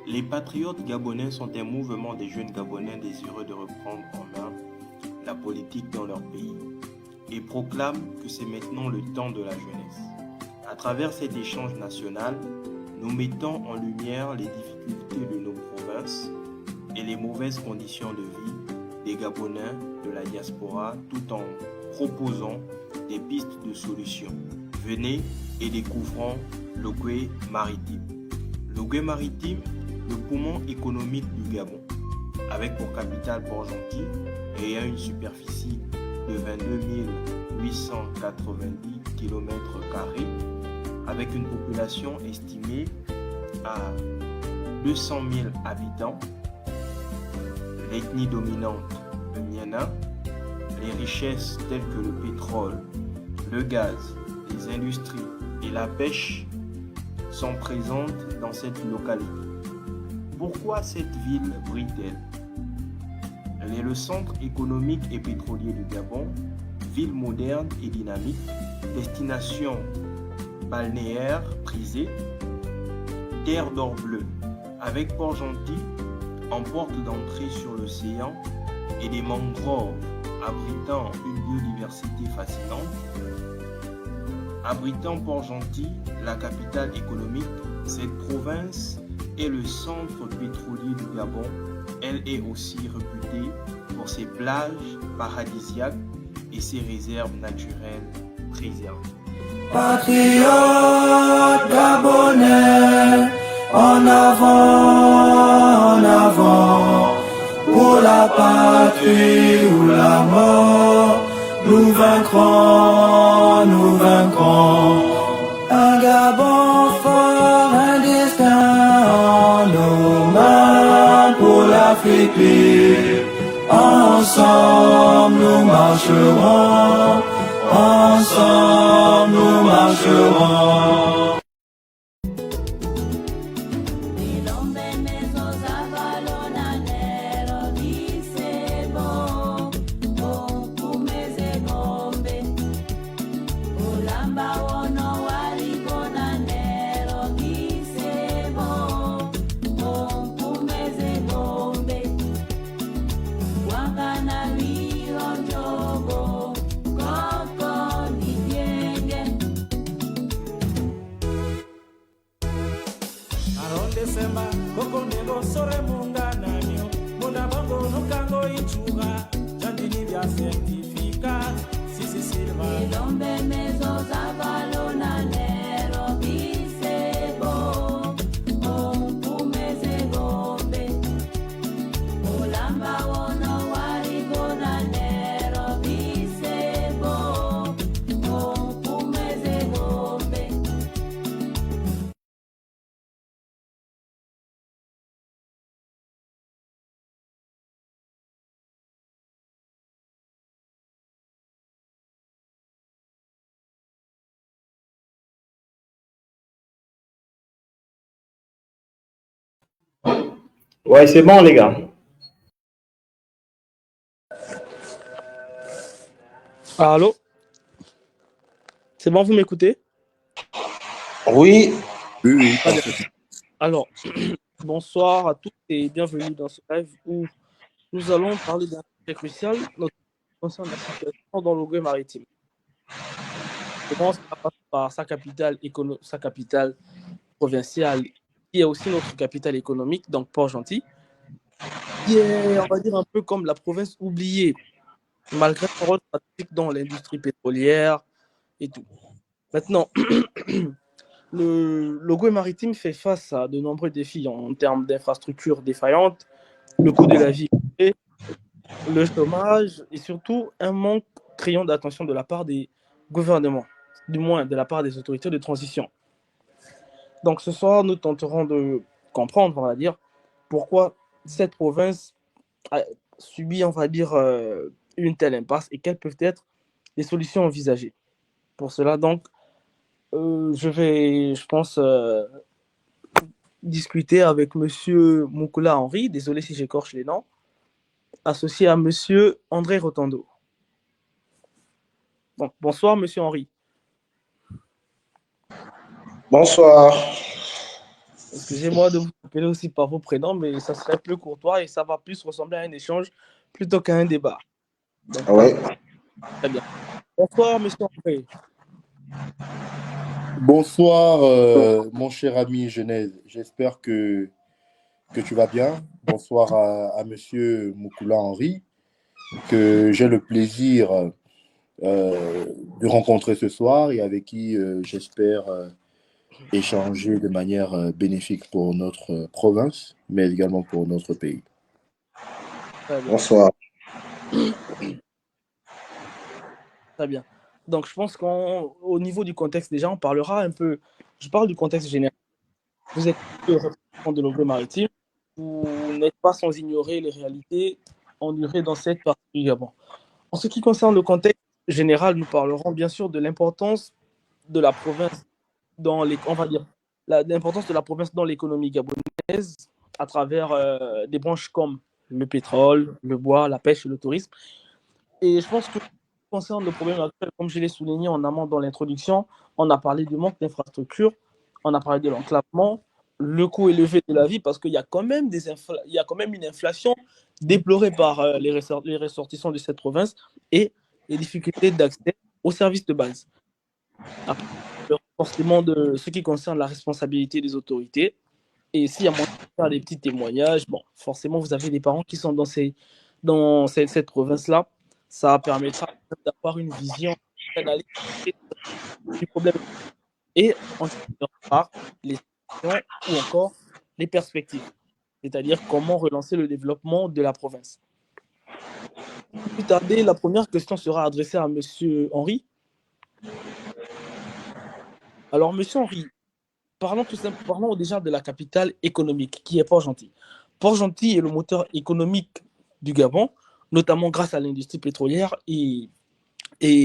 Les patriotes gabonais sont un mouvement des jeunes Gabonais désireux de reprendre en main la politique dans leur pays et proclament que c'est maintenant le temps de la jeunesse. À travers cet échange national, nous mettons en lumière les difficultés de nos provinces et les mauvaises conditions de vie des Gabonais de la diaspora tout en proposant des pistes de solutions. Venez et découvrons l'Ogué maritime. L'Ogué maritime, le poumon économique du Gabon, avec pour capitale Port-Gentil ayant une superficie de 22 890 km², avec une population estimée à 200 000 habitants, l'ethnie dominante, le Miana, les richesses telles que le pétrole, le gaz, les industries et la pêche sont présentes dans cette localité. Pourquoi cette ville brille-t-elle? Elle est le centre économique et pétrolier du Gabon, ville moderne et dynamique, destination balnéaire prisée, terre d'or bleu, avec Port-Gentil en porte d'entrée sur l'océan et des mangroves abritant une biodiversité fascinante. Abritant Port-Gentil, la capitale économique, cette province est le centre pétrolier du Gabon. Elle est aussi réputée pour ses plages paradisiaques et ses réserves naturelles préservées. Patriotes gabonais, en avant, pour la patrie ou la mort, nous vaincrons, nous vaincrons. Un Gabon fort, un destin en nos mains pour l'Afrique libre. Ensemble nous marcherons, ensemble nous marcherons. Desemba, koko nego sore munga nanyo, muna bongo nukango ichuga, jandini vya certificat, sisi silva. Elombe mezo zavalo na nero bisebo, ompumeze gombe, olamba wono warigo na nero bisebo, ompumeze gombe. Ouais, c'est bon, les gars. Allô? C'est bon, vous m'écoutez? Oui. Oui, Très bien. Alors, bonsoir à tous et bienvenue dans ce live où nous allons parler d'un sujet crucial, notamment concernant la situation dans l'Ogué maritime. Je commence par sa capitale provinciale, qui est aussi notre capitale économique, donc Port-Gentil, qui est, on va dire, un peu comme la province oubliée, malgré son rôle stratégique dans l'industrie pétrolière et tout. Maintenant, l'Ogué maritime fait face à de nombreux défis en termes d'infrastructures défaillantes, le coût de la vie, le chômage et surtout un manque criant d'attention de la part des gouvernements, du moins de la part des autorités de transition. Donc ce soir, nous tenterons de comprendre, on va dire, pourquoi cette province a subi, on va dire, une telle impasse et quelles peuvent être les solutions envisagées. Pour cela, donc, je pense, discuter avec Monsieur Moukoula Henri, désolé si j'écorche les noms, associé à Monsieur André Rotondo. Donc, bonsoir Monsieur Henri. Bonsoir. Excusez-moi de vous appeler aussi par vos prénoms, mais ça serait plus courtois et ça va plus ressembler à un échange plutôt qu'à un débat. Donc, Ah ouais. très bien. Bonsoir, monsieur André. Bonsoir, mon cher ami Genèse. J'espère que tu vas bien. Bonsoir à monsieur Moukoula Henri, que j'ai le plaisir de rencontrer ce soir et avec qui j'espère échanger de manière bénéfique pour notre province, mais également pour notre pays. Très bien. Bonsoir. Très bien. Donc, je pense qu'au niveau du contexte, déjà, on parlera un peu. Je parle du contexte général. Vous êtes le représentant de l'Obré maritime. Vous n'êtes pas sans ignorer les réalités endurées dans cette partie du Gabon. En ce qui concerne le contexte général, nous parlerons bien sûr de l'importance de la province dans les, on va dire, l'importance de la province dans l'économie gabonaise à travers des branches comme le pétrole, le bois, la pêche et le tourisme. Et je pense que concerne le problème actuel, comme je l'ai souligné en amont dans l'introduction, on a parlé du manque d'infrastructures, on a parlé de l'enclavement, le coût élevé de la vie, parce qu'il y a quand même une inflation déplorée par les ressortissants de cette province et les difficultés d'accès aux services de base. Après, le renforcement de ce qui concerne la responsabilité des autorités, et s'il y a moyen de faire des petits témoignages, bon, forcément, vous avez des parents qui sont dans cette province-là. Ça permettra d'avoir une vision analytique du problème et en par les solutions ou encore les perspectives, c'est-à-dire comment relancer le développement de la province. Plus tarder, la première question sera adressée à monsieur Henri. Alors, monsieur Henri, parlons déjà de la capitale économique qui est Port-Gentil. Port-Gentil est le moteur économique du Gabon, notamment grâce à l'industrie pétrolière et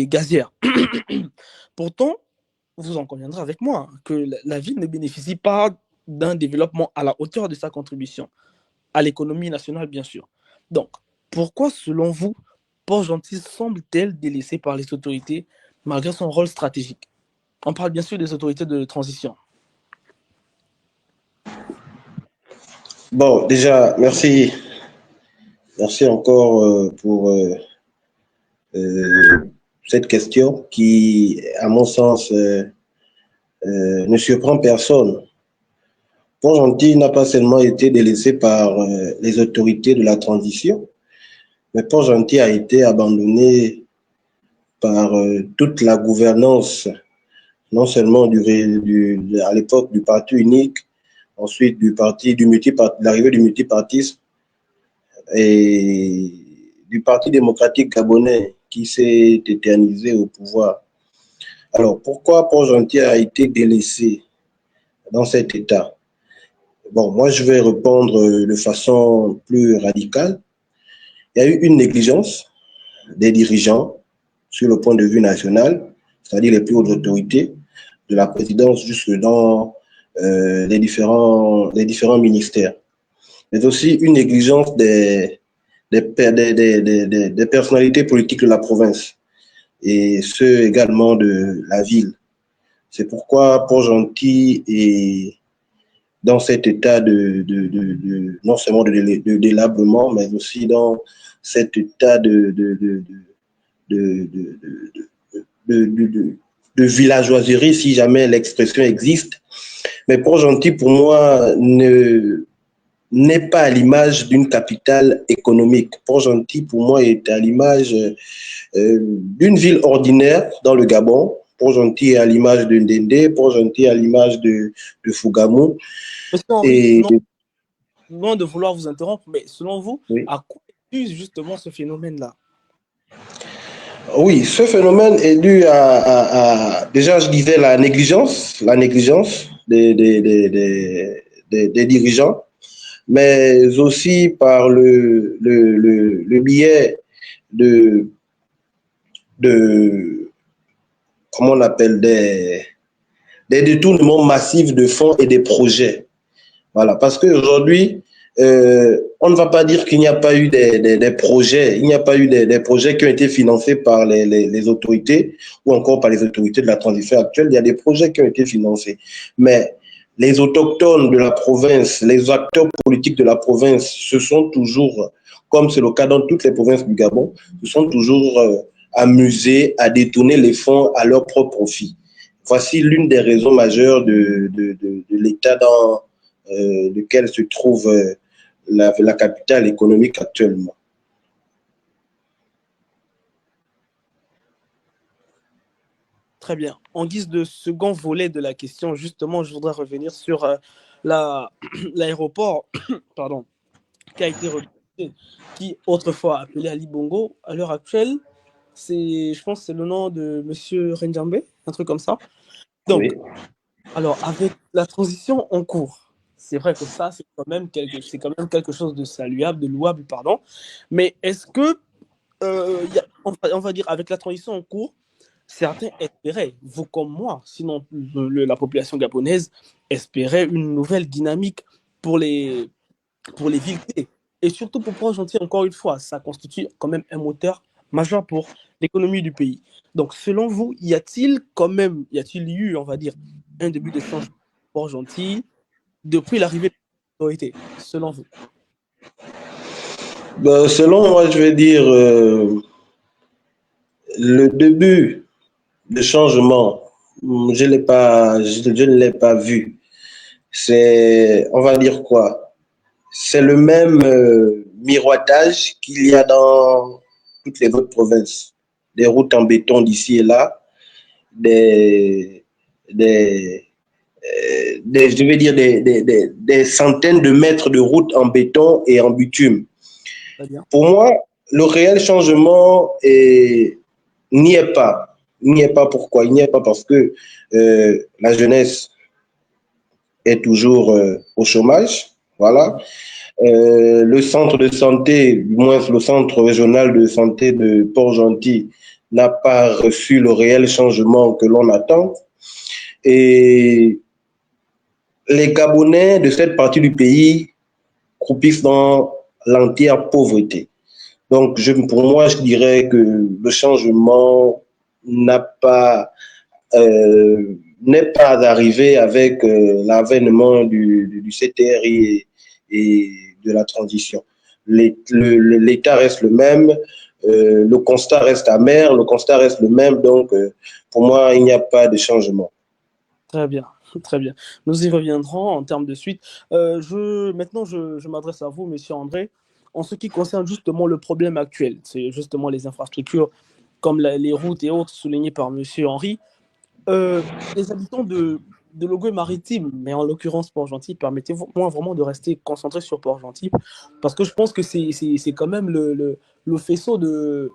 gazière. Pourtant, vous en conviendrez avec moi que la ville ne bénéficie pas d'un développement à la hauteur de sa contribution à l'économie nationale, bien sûr. Donc, pourquoi, selon vous, Port-Gentil semble-t-elle délaissée par les autorités malgré son rôle stratégique? On parle bien sûr des autorités de transition. Bon, déjà, merci. Merci encore pour cette question qui, à mon sens, ne surprend personne. Port-Gentil n'a pas seulement été délaissé par les autorités de la transition, mais Port-Gentil a été abandonné par toute la gouvernance, non seulement à l'époque du parti unique, ensuite l'arrivée du multipartisme et du Parti démocratique gabonais qui s'est éternisé au pouvoir. Alors, pourquoi Port-Gentil a été délaissé dans cet état? Bon, moi, je vais répondre de façon plus radicale. Il y a eu une négligence des dirigeants sur le point de vue national, c'est-à-dire les plus hautes autorités, de la présidence jusque dans les différents ministères. Mais aussi une négligence des personnalités politiques de la province et ceux également de la ville. C'est pourquoi Port-Gentil est dans cet état non seulement de délabrement, mais aussi dans cet état de villageoiserie, si jamais l'expression existe. Mais Port-Gentil, pour moi, n'est pas à l'image d'une capitale économique. Port-Gentil, pour moi, est à l'image d'une ville ordinaire dans le Gabon. Port-Gentil est à l'image de Ndendé, Port-Gentil est à l'image de Fougamou. Et loin de vouloir vous interrompre, mais selon vous, oui, à quoi est dû justement ce phénomène-là? Oui, ce phénomène est dû déjà, je disais, la négligence des dirigeants, mais aussi par le biais de comment on appelle, des détournements massifs de fonds et des projets. Voilà, parce qu'aujourd'hui, on ne va pas dire qu'il n'y a pas eu des projets, il n'y a pas eu des projets qui ont été financés par les autorités ou encore par les autorités de la transition actuelle. Il y a des projets qui ont été financés. Mais les autochtones de la province, les acteurs politiques de la province se sont toujours, comme c'est le cas dans toutes les provinces du Gabon, se sont toujours amusés à détourner les fonds à leur propre profit. Voici l'une des raisons majeures de l'état dans lequel se trouve la capitale économique actuellement. Très bien. En guise de second volet de la question, justement, je voudrais revenir sur l'aéroport pardon, qui a été recruté, qui autrefois appelé Ali Bongo, à l'heure actuelle, je pense que c'est le nom de Monsieur Renjambe, un truc comme ça. Donc, Oui. alors, avec la transition en cours, c'est vrai que ça, c'est quand même quelque chose de saluable, de louable, pardon. Mais est-ce que, on va dire, avec la transition en cours, certains espéraient, vous comme moi, sinon la population gabonaise, espérait une nouvelle dynamique pour les villes et surtout pour Port-Gentil, encore une fois, ça constitue quand même un moteur majeur pour l'économie du pays. Donc, selon vous, y a-t-il eu, on va dire, un début de changement pour Port-Gentil depuis l'arrivée de l'autorité, selon vous? Ben, selon moi, je vais dire, le début de changement, je ne l'ai pas vu. C'est, on va dire quoi? C'est le même miroitage qu'il y a dans toutes les autres provinces. Des routes en béton d'ici et là, des, des, je vais dire des centaines de mètres de routes en béton et en bitume. Pour moi, le réel changement n'y est pas. Il n'y est pas pourquoi? Il n'y est pas parce que la jeunesse est toujours au chômage. Voilà. Le centre de santé, du moins le centre régional de santé de Port-Gentil, n'a pas reçu le réel changement que l'on attend. Et les Gabonais de cette partie du pays croupissent dans l'entière pauvreté. Donc, pour moi, je dirais que le changement n'est pas arrivé avec l'avènement du CTRI et de la transition. L'État reste le même, le constat reste amer, le constat reste le même. Donc, pour moi, il n'y a pas de changement. Très bien, très bien. Nous y reviendrons en termes de suite. Maintenant, je m'adresse à vous, Monsieur André, en ce qui concerne justement le problème actuel. C'est justement les infrastructures comme les routes et autres soulignées par Monsieur Henry. Les habitants de Logoué-Maritime, mais en l'occurrence Port-Gentil, permettez-moi vraiment de rester concentré sur Port-Gentil, parce que je pense que c'est quand même le faisceau de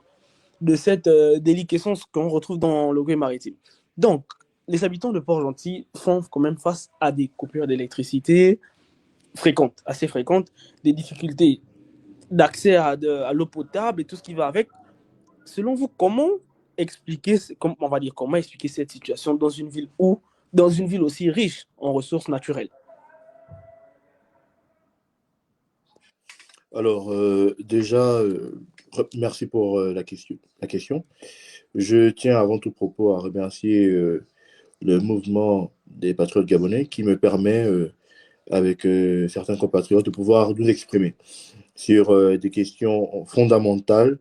cette déliquescence qu'on retrouve dans Logoué-Maritime. Donc, les habitants de Port-Gentil font quand même face à des coupures d'électricité fréquentes, assez fréquentes, des difficultés d'accès à l'eau potable et tout ce qui va avec. Selon vous, comment expliquer cette situation dans une ville aussi riche en ressources naturelles? Alors, déjà, merci pour la question. Je tiens avant tout propos à remercier le mouvement des patriotes gabonais qui me permet, avec certains compatriotes, de pouvoir nous exprimer sur des questions fondamentales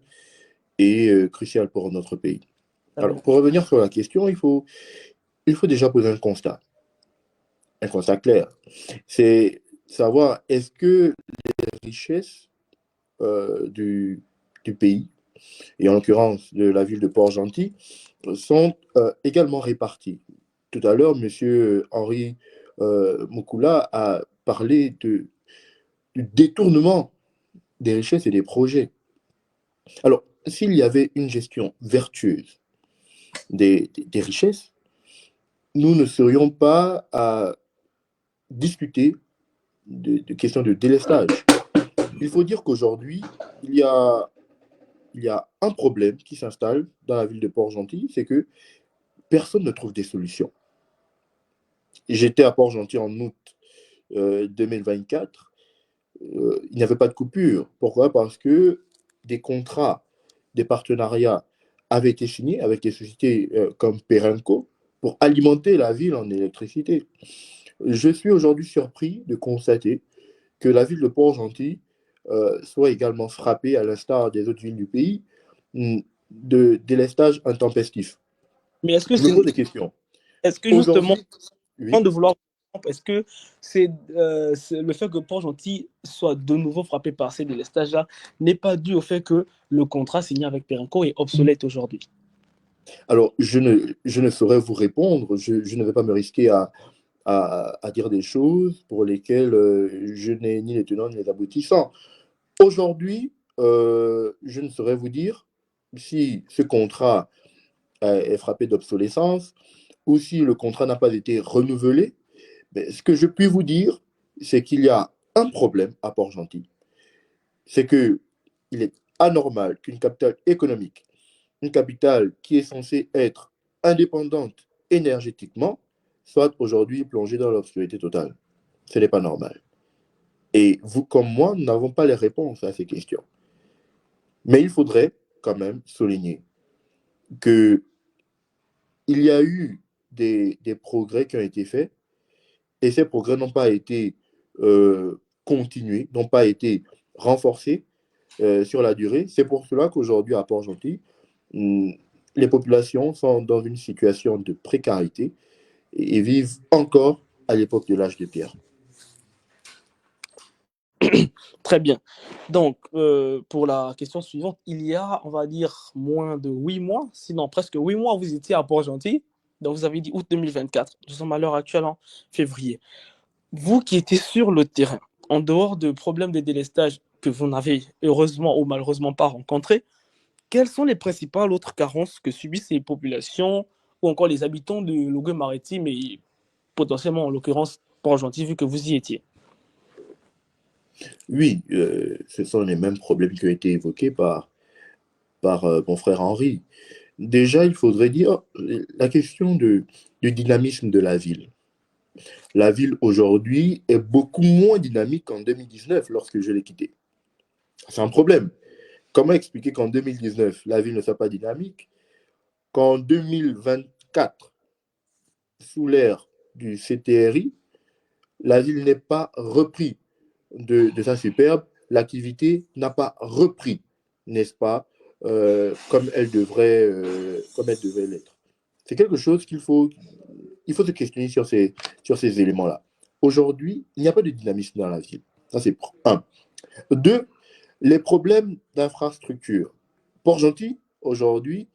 et cruciales pour notre pays. Alors, pour revenir sur la question, il faut déjà poser un constat clair. C'est savoir, est-ce que les richesses du pays, et en l'occurrence de la ville de Port-Gentil, sont également réparties. Tout à l'heure, M. Henri Mukula a parlé du détournement des richesses et des projets. Alors, s'il y avait une gestion vertueuse des richesses, nous ne serions pas à discuter de questions de délestage. Il faut dire qu'aujourd'hui, il y a un problème qui s'installe dans la ville de Port-Gentil, c'est que personne ne trouve des solutions. J'étais à Port-Gentil en août 2024. Il n'y avait pas de coupure. Pourquoi? Parce que des contrats, des partenariats avaient été signés avec des sociétés comme Perenco pour alimenter la ville en électricité. Je suis aujourd'hui surpris de constater que la ville de Port-Gentil soit également frappée, à l'instar des autres villes du pays, de délestage intempestif. Mais est-ce que Je me pose des questions. est-ce que justement, Aujourd'hui, avant oui, de vouloir, est-ce que c'est le fait que Port-Gentil soit de nouveau frappé par ces délestages-là n'est pas dû au fait que le contrat signé avec Perenco est obsolète aujourd'hui? alors je ne saurais vous répondre, je ne vais pas me risquer à dire des choses pour lesquelles je n'ai ni les tenants ni les aboutissants. Aujourd'hui, je ne saurais vous dire si ce contrat est frappé d'obsolescence ou si le contrat n'a pas été renouvelé. Mais ce que je puis vous dire, c'est qu'il y a un problème à Port-Gentil. C'est qu'il est anormal qu'une capitale économique, une capitale qui est censée être indépendante énergétiquement, soit aujourd'hui plongée dans l'obscurité totale. Ce n'est pas normal. Et vous, comme moi, nous n'avons pas les réponses à ces questions. Mais il faudrait quand même souligner qu'il y a eu des progrès qui ont été faits et ces progrès n'ont pas été continués, n'ont pas été renforcés sur la durée. C'est pour cela qu'aujourd'hui, à Port-Gentil, les populations sont dans une situation de précarité et vivent encore à l'époque de l'âge de pierre. Très bien. Donc, pour la question suivante, il y a, on va dire, moins de 8 mois, sinon presque 8 mois, vous étiez à Port-Gentil. Donc, vous avez dit août 2024. Nous sommes à l'heure actuelle en février. Vous qui étiez sur le terrain, en dehors de problèmes de délestage que vous n'avez heureusement ou malheureusement pas rencontrés, quelles sont les principales autres carences que subissent ces populations ou encore les habitants de Logué-Maritime et potentiellement, en l'occurrence, Port-Gentil, vu que vous y étiez? Oui, ce sont les mêmes problèmes qui ont été évoqués par mon frère Henri. Déjà, il faudrait dire la question du dynamisme de la ville. La ville aujourd'hui est beaucoup moins dynamique qu'en 2019 lorsque je l'ai quittée. C'est un problème. Comment expliquer qu'en 2019, la ville ne soit pas dynamique, qu'en 2024, sous l'ère du CTRI, la ville n'ait pas repris de sa superbe, l'activité n'a pas repris, n'est-ce pas, comme elle devrait l'être. C'est quelque chose il faut se questionner sur ces éléments-là. Aujourd'hui, il n'y a pas de dynamisme dans la ville. Ça, c'est un. Deux, les problèmes d'infrastructure. Port-Gentil, aujourd'hui,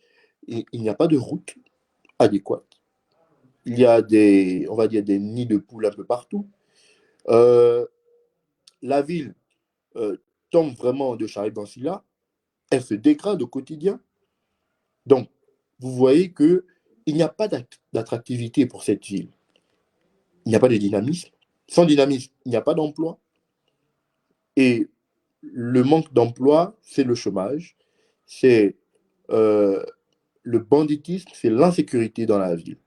il n'y a pas de route adéquate. Il y a on va dire, des nids de poules un peu partout. La ville tombe vraiment de Charibans-Silla, elle se dégrade au quotidien. Donc, vous voyez qu'il n'y a pas d'attractivité pour cette ville. Il n'y a pas de dynamisme. Sans dynamisme, il n'y a pas d'emploi. Et le manque d'emploi, c'est le chômage, c'est le banditisme, c'est l'insécurité dans la ville.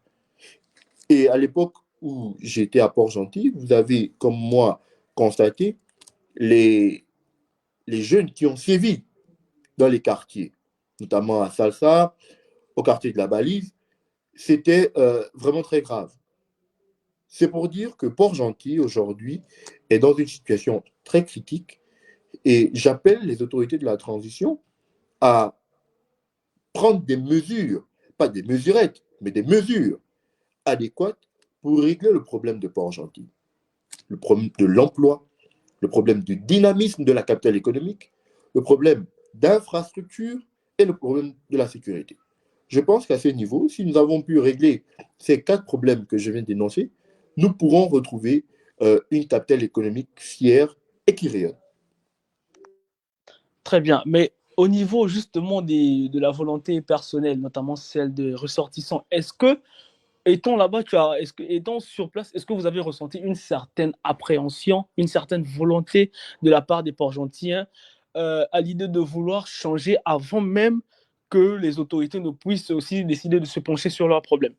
Et à l'époque où j'étais à Port-Gentil, vous avez, comme moi, constaté les jeunes qui ont sévi dans les quartiers, notamment à Salsa, au quartier de la Balise, c'était vraiment très grave. C'est pour dire que Port-Gentil, aujourd'hui, est dans une situation très critique et j'appelle les autorités de la transition à prendre des mesures, pas des mesurettes, mais des mesures adéquates pour régler le problème de Port-Gentil, le problème de l'emploi, le problème du dynamisme de la capitale économique, le problème d'infrastructure et le problème de la sécurité. Je pense qu'à ce niveau, si nous avons pu régler ces 4 problèmes que je viens d'énoncer, nous pourrons retrouver une capitale économique fière et qui rayonne. Très bien, mais au niveau justement de la volonté personnelle, notamment celle de ressortissants, est-ce que, étant là-bas, étant sur place, est-ce que vous avez ressenti une certaine appréhension, une certaine volonté de la part des Port-Gentiens à l'idée de vouloir changer avant même que les autorités ne puissent aussi décider de se pencher sur leurs problèmes?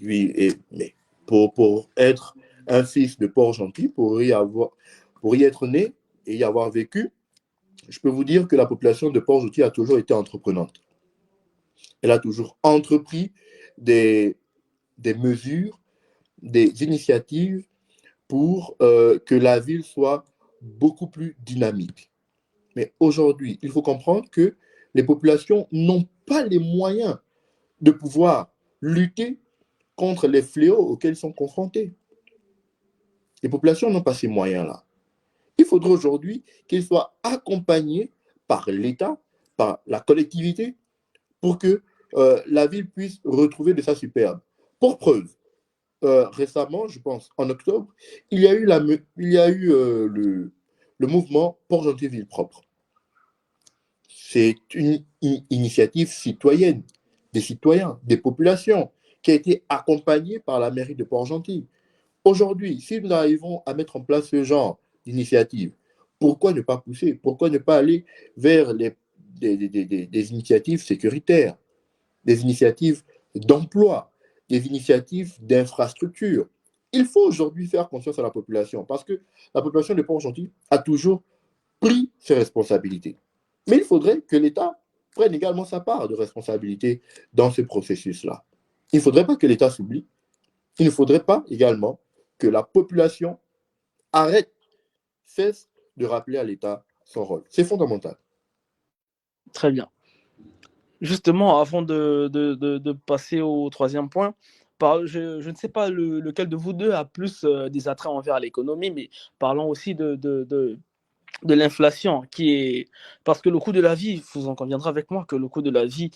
Oui, mais pour être un fils de Port-Gentil, pour y être né et y avoir vécu, je peux vous dire que la population de Port-Gentil a toujours été entreprenante. Elle a toujours entrepris des mesures des initiatives pour que la ville soit beaucoup plus dynamique. Mais aujourd'hui, il faut comprendre que les populations n'ont pas les moyens de pouvoir lutter contre les fléaux auxquels ils sont confrontés. Les populations n'ont pas ces moyens-là. Il faudrait aujourd'hui qu'ils soient accompagnés par l'État, par la collectivité, pour que la ville puisse retrouver de sa superbe. Pour preuve, récemment, je pense en octobre, il y a eu, le mouvement Port-Gentil Ville Propre. C'est une initiative citoyenne, des citoyens, des populations, qui a été accompagnée par la mairie de Port-Gentil. Aujourd'hui, si nous arrivons à mettre en place ce genre d'initiative, pourquoi ne pas pousser? Pourquoi ne pas aller vers des initiatives sécuritaires, des initiatives d'emploi, des initiatives d'infrastructure? Il faut aujourd'hui faire confiance à la population parce que la population de Port-Gentil a toujours pris ses responsabilités. Mais il faudrait que l'État prenne également sa part de responsabilité dans ce processus-là. Il ne faudrait pas que l'État s'oublie. Il ne faudrait pas également que la population cesse de rappeler à l'État son rôle. C'est fondamental. Très bien. Justement, avant de passer au troisième point, je ne sais pas lequel de vous deux a plus des attraits envers l'économie, mais parlons aussi de l'inflation, parce que le coût de la vie, vous en conviendrez avec moi, que le coût de la vie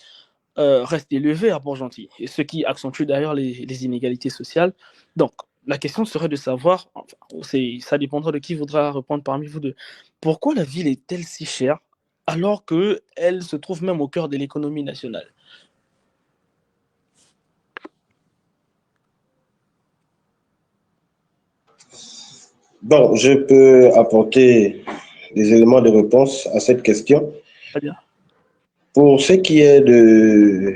reste élevé à Port-Gentil, et ce qui accentue d'ailleurs les inégalités sociales. Donc, la question serait de savoir, ça dépendra de qui voudra répondre parmi vous deux, pourquoi la ville est-elle si chère alors qu'elle se trouve même au cœur de l'économie nationale? Bon, je peux apporter des éléments de réponse à cette question. Très bien. Pour ce qui est de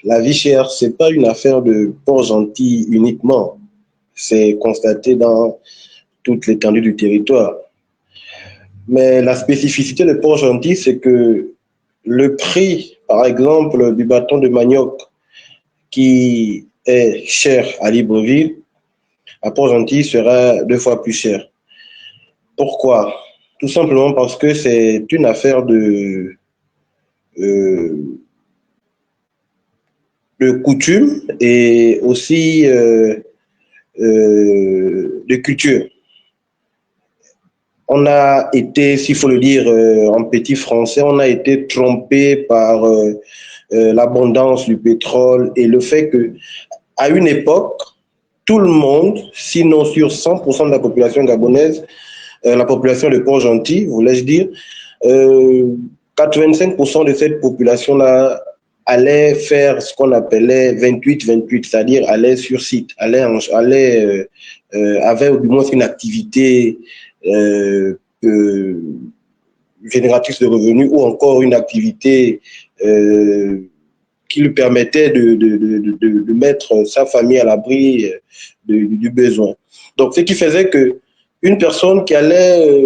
la vie chère, ce n'est pas une affaire de Port-Gentil uniquement. C'est constaté dans toute l'étendue du territoire. Mais la spécificité de Port-Gentil, c'est que le prix, par exemple, du bâton de manioc qui est cher à Libreville, à Port-Gentil sera 2 fois plus cher. Pourquoi? Tout simplement parce que c'est une affaire de coutume et aussi de culture. On a été, s'il faut le dire en petit français, on a été trompé par l'abondance du pétrole et le fait que, à une époque, tout le monde, sinon sur 100% de la population gabonaise, la population de Port-Gentil, voulais-je dire, 85% de cette population-là allait faire ce qu'on appelait 28-28, c'est-à-dire allait sur site, avait du moins une activité génératrice de revenus ou encore une activité qui lui permettait de mettre sa famille à l'abri du besoin. Donc, ce qui faisait que une personne qui allait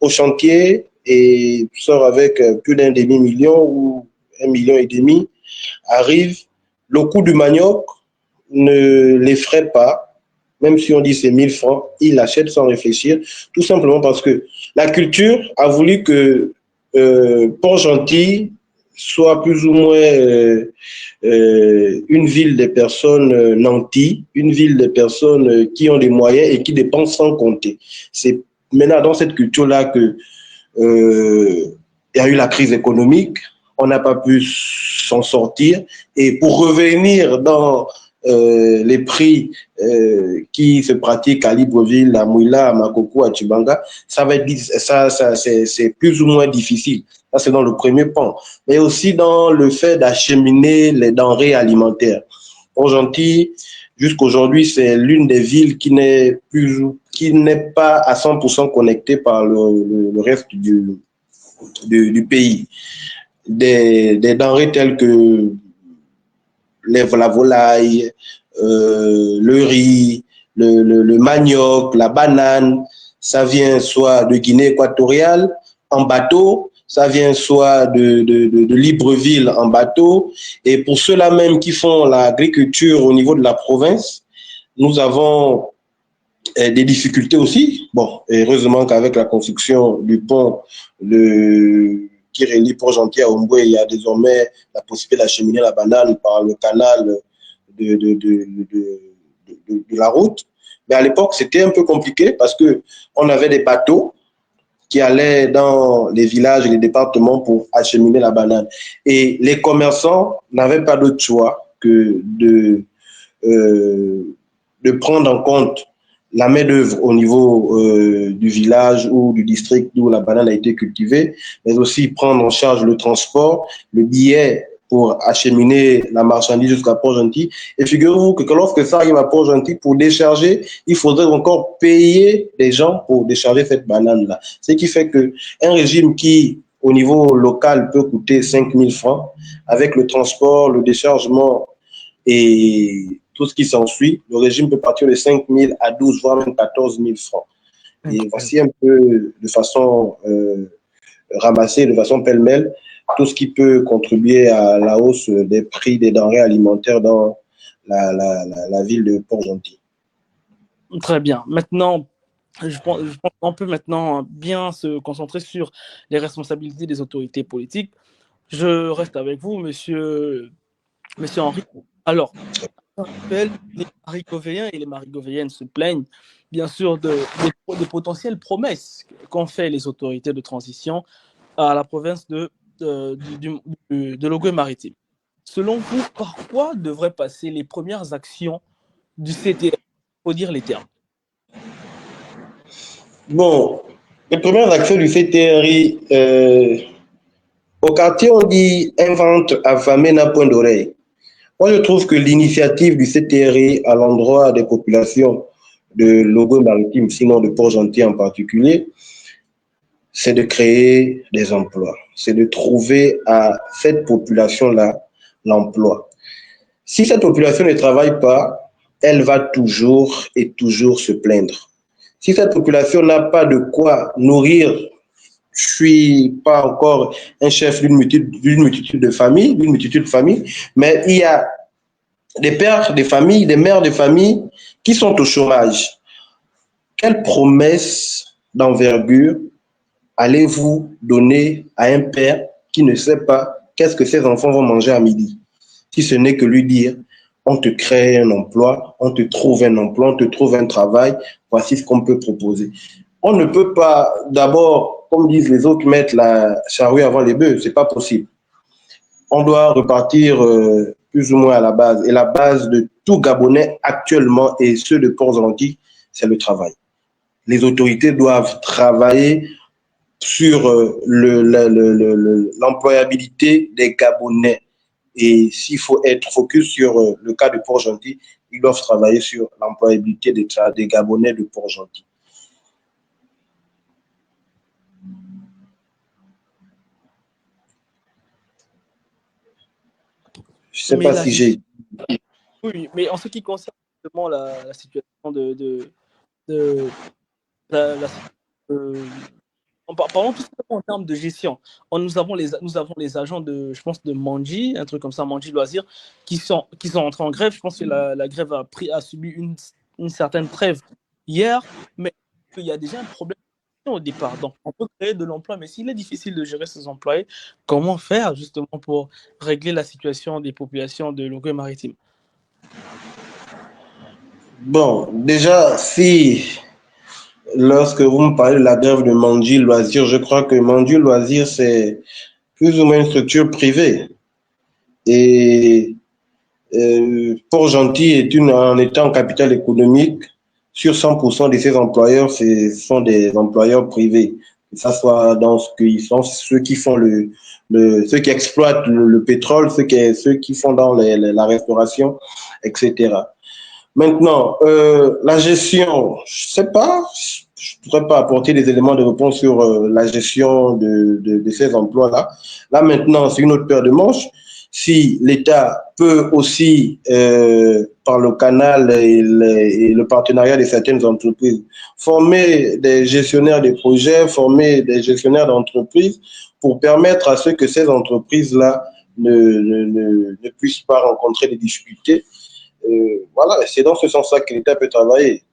au chantier et sort avec plus d'1 demi-million ou 1,5 million, arrive, le coût du manioc ne l'effraie pas, même si on dit c'est 1000 francs, il l'achète sans réfléchir, tout simplement parce que la culture a voulu que Port-Gentil soit plus ou moins une ville des personnes nanties, une ville des personnes qui ont des moyens et qui dépensent sans compter. C'est maintenant dans cette culture-là que il y a eu la crise économique, on n'a pas pu s'en sortir, et pour revenir dans les prix qui se pratiquent à Libreville, à Mouila, à Makoko, à Tchibanga, c'est plus ou moins difficile. Ça, c'est dans le premier pan. Mais aussi dans le fait d'acheminer les denrées alimentaires. Port-Gentil, jusqu'aujourd'hui, c'est l'une des villes qui n'est pas à 100% connectée par le reste du pays. Des denrées telles que la volaille, le riz, le manioc, la banane, ça vient soit de Guinée équatoriale en bateau, ça vient soit de Libreville en bateau. Et pour ceux-là même qui font l'agriculture au niveau de la province, nous avons des difficultés aussi. Bon, heureusement qu'avec la construction du pont qui relie Port-Gentil à Omboué, il y a désormais la possibilité d'acheminer la banane par le canal de la route. Mais à l'époque, c'était un peu compliqué parce qu'on avait des bateaux qui allaient dans les villages et les départements pour acheminer la banane. Et les commerçants n'avaient pas d'autre choix que de prendre en compte la main-d'œuvre au niveau du village ou du district où la banane a été cultivée, mais aussi prendre en charge le transport, le billet pour acheminer la marchandise jusqu'à Port-Gentil. Et figurez-vous que lorsque ça arrive à Port-Gentil, pour décharger, il faudrait encore payer des gens pour décharger cette banane-là. Ce qui fait qu'un régime qui, au niveau local, peut coûter 5 000 francs, avec le transport, le déchargement et tout ce qui s'ensuit, le régime peut partir de 5 000 à 12, voire même 14 000 francs. Et voici un peu de façon ramassée, de façon pêle-mêle, tout ce qui peut contribuer à la hausse des prix des denrées alimentaires dans la ville de Port-Gentil. Très bien. Maintenant, je pense qu'on peut maintenant bien se concentrer sur les responsabilités des autorités politiques. Je reste avec vous, monsieur Henri. Alors, les Marigovéens et les Marigovéennes se plaignent, bien sûr, des potentielles promesses qu'ont fait les autorités de transition à la province de Logoué-Maritime. Selon vous, par quoi devraient passer les premières actions du CTRI? Il faut dire les termes. Bon, les premières actions du CTRI, au quartier, on dit « un ventre affamé n'a point d'oreille ». Moi, je trouve que l'initiative du CTRI à l'endroit des populations de Logoué-Maritime, sinon de Port-Gentil en particulier, c'est de créer des emplois. C'est de trouver à cette population-là l'emploi. Si cette population ne travaille pas, elle va toujours et toujours se plaindre. Si cette population n'a pas de quoi nourrir, je ne suis pas encore un chef d'une multitude de familles, mais il y a des pères de famille, des mères de famille qui sont au chômage. Quelle promesse d'envergure allez-vous donner à un père qui ne sait pas qu'est-ce que ses enfants vont manger à midi? Si ce n'est que lui dire, on te crée un emploi, on te trouve un emploi, on te trouve un travail, voici ce qu'on peut proposer. On ne peut pas d'abord, comme disent les autres, mettre la charrue avant les bœufs, c'est pas possible. On doit repartir plus ou moins à la base. Et la base de tout Gabonais actuellement, et ceux de Port-Gentil, c'est le travail. Les autorités doivent travailler sur l'employabilité des Gabonais. Et s'il faut être focus sur le cas de Port-Gentil, ils doivent travailler sur l'employabilité des Gabonais de Port-Gentil. Je ne sais pas si j'ai... Oui, mais en ce qui concerne justement la situation parlons tout simplement en termes de gestion. Nous avons les agents de, je pense, de Manji, un truc comme ça, Manji Loisirs, qui sont entrés en grève. Je pense que la grève a subi une certaine trêve hier, mais il y a déjà un problème au départ. Donc, on peut créer de l'emploi, mais s'il est difficile de gérer ses employés, comment faire justement pour régler la situation des populations de Logoué-Maritime? Bon, déjà, lorsque vous me parlez de la grève de Manji Loisirs, je crois que Manji Loisirs, c'est plus ou moins une structure privée. Et Port-Gentil en étant capital économique, sur 100% de ses employeurs, ce sont des employeurs privés. Que ce soit dans ce qu'ils sont, ceux qui font ceux qui exploitent le pétrole, ceux qui font dans la restauration, etc. Maintenant, la gestion, je ne sais pas, je ne pourrais pas apporter des éléments de réponse sur la gestion de ces emplois-là. Là, maintenant, c'est une autre paire de manches. Si l'État peut aussi, par le canal et le partenariat de certaines entreprises, former des gestionnaires de projets, former des gestionnaires d'entreprises pour permettre à ceux que ces entreprises-là ne puissent pas rencontrer des difficultés, Voilà, c'est dans ce sens-là que l'État peut travailler.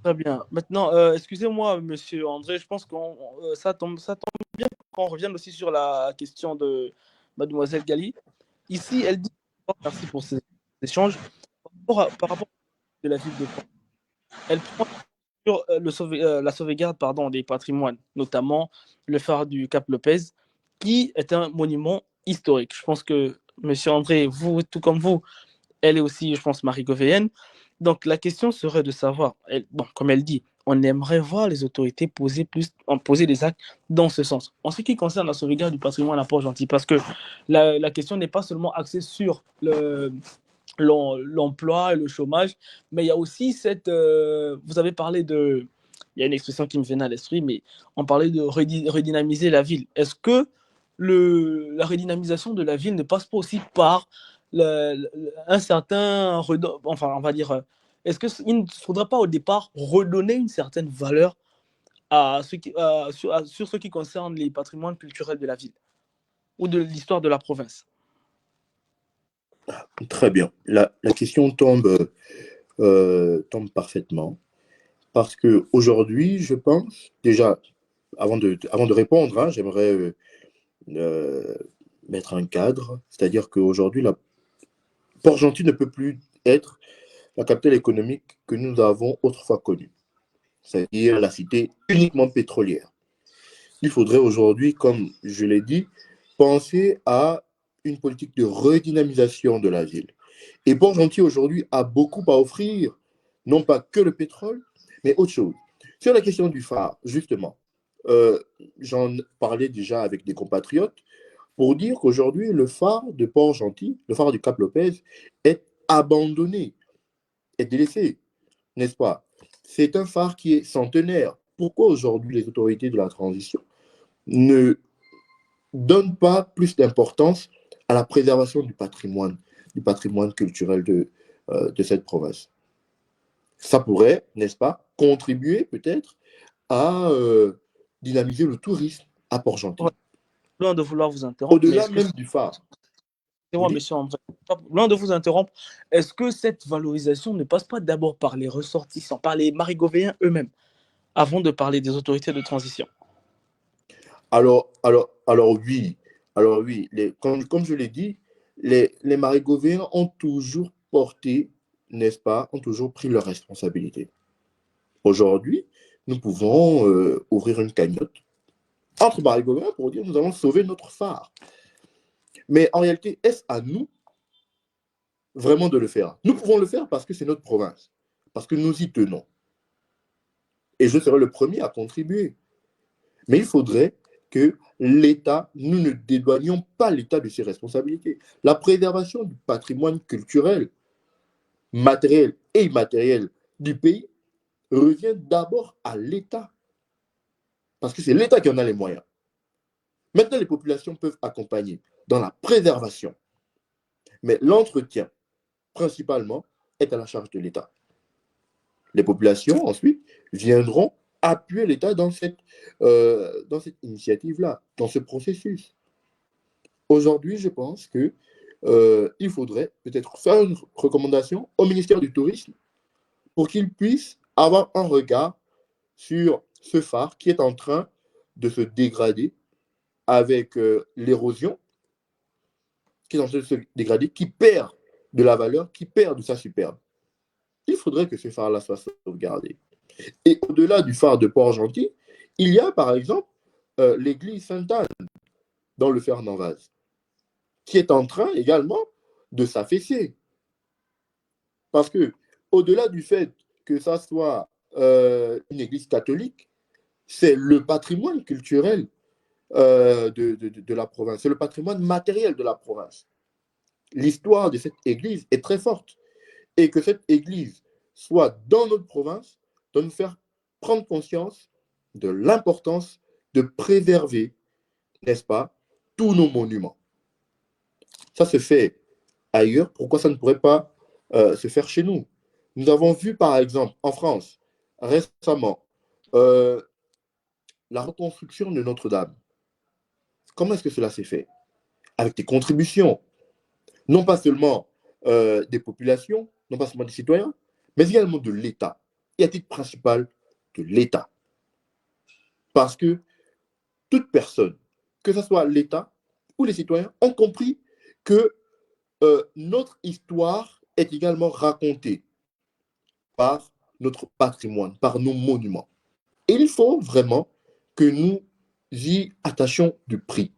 Très bien. Maintenant, excusez-moi, monsieur André, je pense que ça tombe bien qu'on revienne aussi sur la question de mademoiselle Gali. Ici, elle dit, merci pour ces échanges, par rapport à la ville de Port. Elle prend sur la sauvegarde des patrimoines, notamment le phare du Cap Lopez, qui est un monument historique. Je pense que monsieur André, vous, tout comme vous, elle est aussi, je pense, marigovéenne. Donc la question serait de savoir, comme elle dit, on aimerait voir les autorités poser des actes dans ce sens. En ce qui concerne la sauvegarde du patrimoine à Port-Gentil, parce que la question n'est pas seulement axée sur l'emploi et le chômage, mais il y a aussi vous avez parlé de, il y a une expression qui me venait à l'esprit, mais on parlait de redynamiser la ville. Est-ce que la redynamisation de la ville ne passe pas aussi par un certain, enfin on va dire, est-ce qu'il ne faudrait pas au départ redonner une certaine valeur sur ce qui concerne les patrimoines culturels de la ville ou de l'histoire de la province? Très bien. La question tombe parfaitement. Parce qu'aujourd'hui, je pense, déjà, avant de répondre, hein, j'aimerais mettre un cadre. C'est-à-dire qu'aujourd'hui, Port-Gentil ne peut plus être la capitale économique que nous avons autrefois connue. C'est-à-dire la cité uniquement pétrolière. Il faudrait aujourd'hui, comme je l'ai dit, penser à une politique de redynamisation de la ville. Et Port-Gentil aujourd'hui a beaucoup à offrir, non pas que le pétrole, mais autre chose. Sur la question du phare, justement, j'en parlais déjà avec des compatriotes pour dire qu'aujourd'hui, le phare de Port-Gentil, le phare du Cap Lopez, est abandonné, est délaissé, n'est-ce pas? C'est un phare qui est centenaire. Pourquoi aujourd'hui les autorités de la transition ne donnent pas plus d'importance à la préservation du patrimoine culturel de cette province? Ça pourrait, n'est-ce pas, contribuer peut-être à dynamiser le tourisme à Port-Gentil. Loin de vouloir vous interrompre, Au-delà même du phare. moi, monsieur André, loin de vous interrompre, est-ce que cette valorisation ne passe pas d'abord par les ressortissants, par les marigovéens eux-mêmes, avant de parler des autorités de transition? Alors oui, comme je l'ai dit, les marigovéens ont toujours porté, n'est-ce pas, ont toujours pris leurs responsabilités. Aujourd'hui, nous pouvons ouvrir une cagnotte entre marigovéens pour dire nous allons sauver notre phare. Mais en réalité, est-ce à nous vraiment de le faire? Nous pouvons le faire parce que c'est notre province, parce que nous y tenons. Et je serai le premier à contribuer. Mais il faudrait que l'État, nous ne dédouanions pas l'État de ses responsabilités. La préservation du patrimoine culturel, matériel et immatériel du pays revient d'abord à l'État. Parce que c'est l'État qui en a les moyens. Maintenant, les populations peuvent accompagner dans la préservation. Mais l'entretien, principalement, est à la charge de l'État. Les populations, ensuite, viendront appuyer l'État dans cette initiative-là, dans ce processus. Aujourd'hui, je pense qu'il faudrait peut-être faire une recommandation au ministère du Tourisme pour qu'il puisse avoir un regard sur ce phare qui est en train de se dégrader avec l'érosion, qui est en train de se dégrader, qui perd de la valeur, qui perd de sa superbe. Il faudrait que ce phare-là soit sauvegardé. Et au-delà du phare de Port-Gentil, il y a par exemple l'église Sainte-Anne dans le Fernand-Vaz, qui est en train également de s'affaisser. Parce que, au-delà du fait que ça soit une église catholique, c'est le patrimoine culturel de la province, c'est le patrimoine matériel de la province. L'histoire de cette église est très forte. Et que cette église soit dans notre province doit nous faire prendre conscience de l'importance de préserver, n'est-ce pas, tous nos monuments. Ça se fait ailleurs, pourquoi ça ne pourrait pas se faire chez nous? Nous avons vu, par exemple, en France, récemment, la reconstruction de Notre-Dame. Comment est-ce que cela s'est fait? Avec des contributions, non pas seulement des populations, non pas seulement des citoyens, mais également de l'État, et à titre principal de l'État. Parce que toute personne, que ce soit l'État ou les citoyens, ont compris que notre histoire est également racontée par notre patrimoine, par nos monuments. Et il faut vraiment que nous y attachions du prix.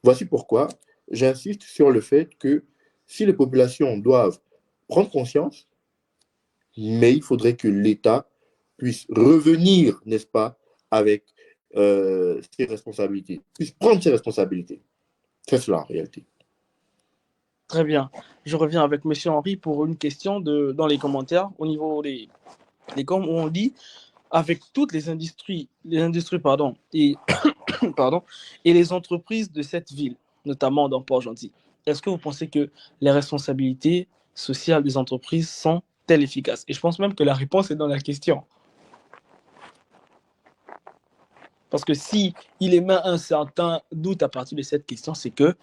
Voici pourquoi j'insiste sur le fait que si les populations doivent prendre conscience, mais il faudrait que l'État puisse revenir, n'est-ce pas, avec ses responsabilités, puisse prendre ses responsabilités. C'est cela en réalité. Très bien. Je reviens avec M. Henry pour une question dans les commentaires, au niveau des comme on dit, avec toutes les industries et, et les entreprises de cette ville, notamment dans Port-Gentil, est-ce que vous pensez que les responsabilités sociales des entreprises sont-elles efficaces? Et je pense même que la réponse est dans la question. Parce que si il émet un certain doute à partir de cette question, c'est qu'il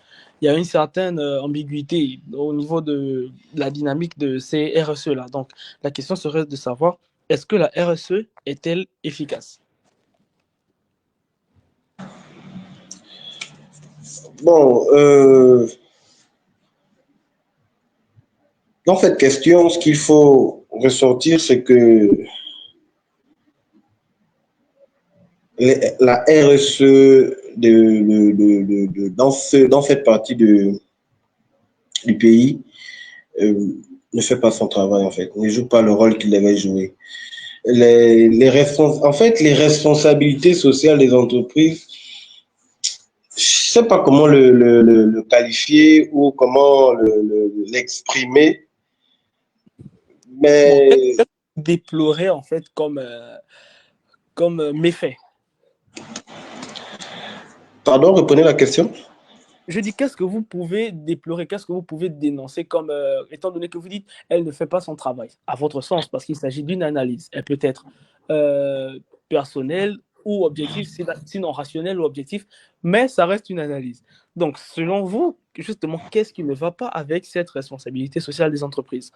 y a une certaine ambiguïté au niveau de la dynamique de ces RSE-là. Donc, la question serait de savoir, est-ce que la RSE est-elle efficace? Bon, dans cette question, ce qu'il faut ressortir, c'est que la RSE dans cette partie du pays ne fait pas son travail, en fait, ne joue pas le rôle qu'il devait jouer. En fait, les responsabilités sociales des entreprises, je ne sais pas comment le qualifier ou comment l'exprimer, mais... Qu'est-ce que vous déplorez, en fait, comme méfait? Pardon, reprenez la question. Je dis, qu'est-ce que vous pouvez déplorer, qu'est-ce que vous pouvez dénoncer comme, étant donné que vous dites, elle ne fait pas son travail, à votre sens, parce qu'il s'agit d'une analyse. Elle peut être personnelle ou objective, sinon rationnelle ou objective, mais ça reste une analyse. Donc, selon vous, justement, qu'est-ce qui ne va pas avec cette responsabilité sociale des entreprises?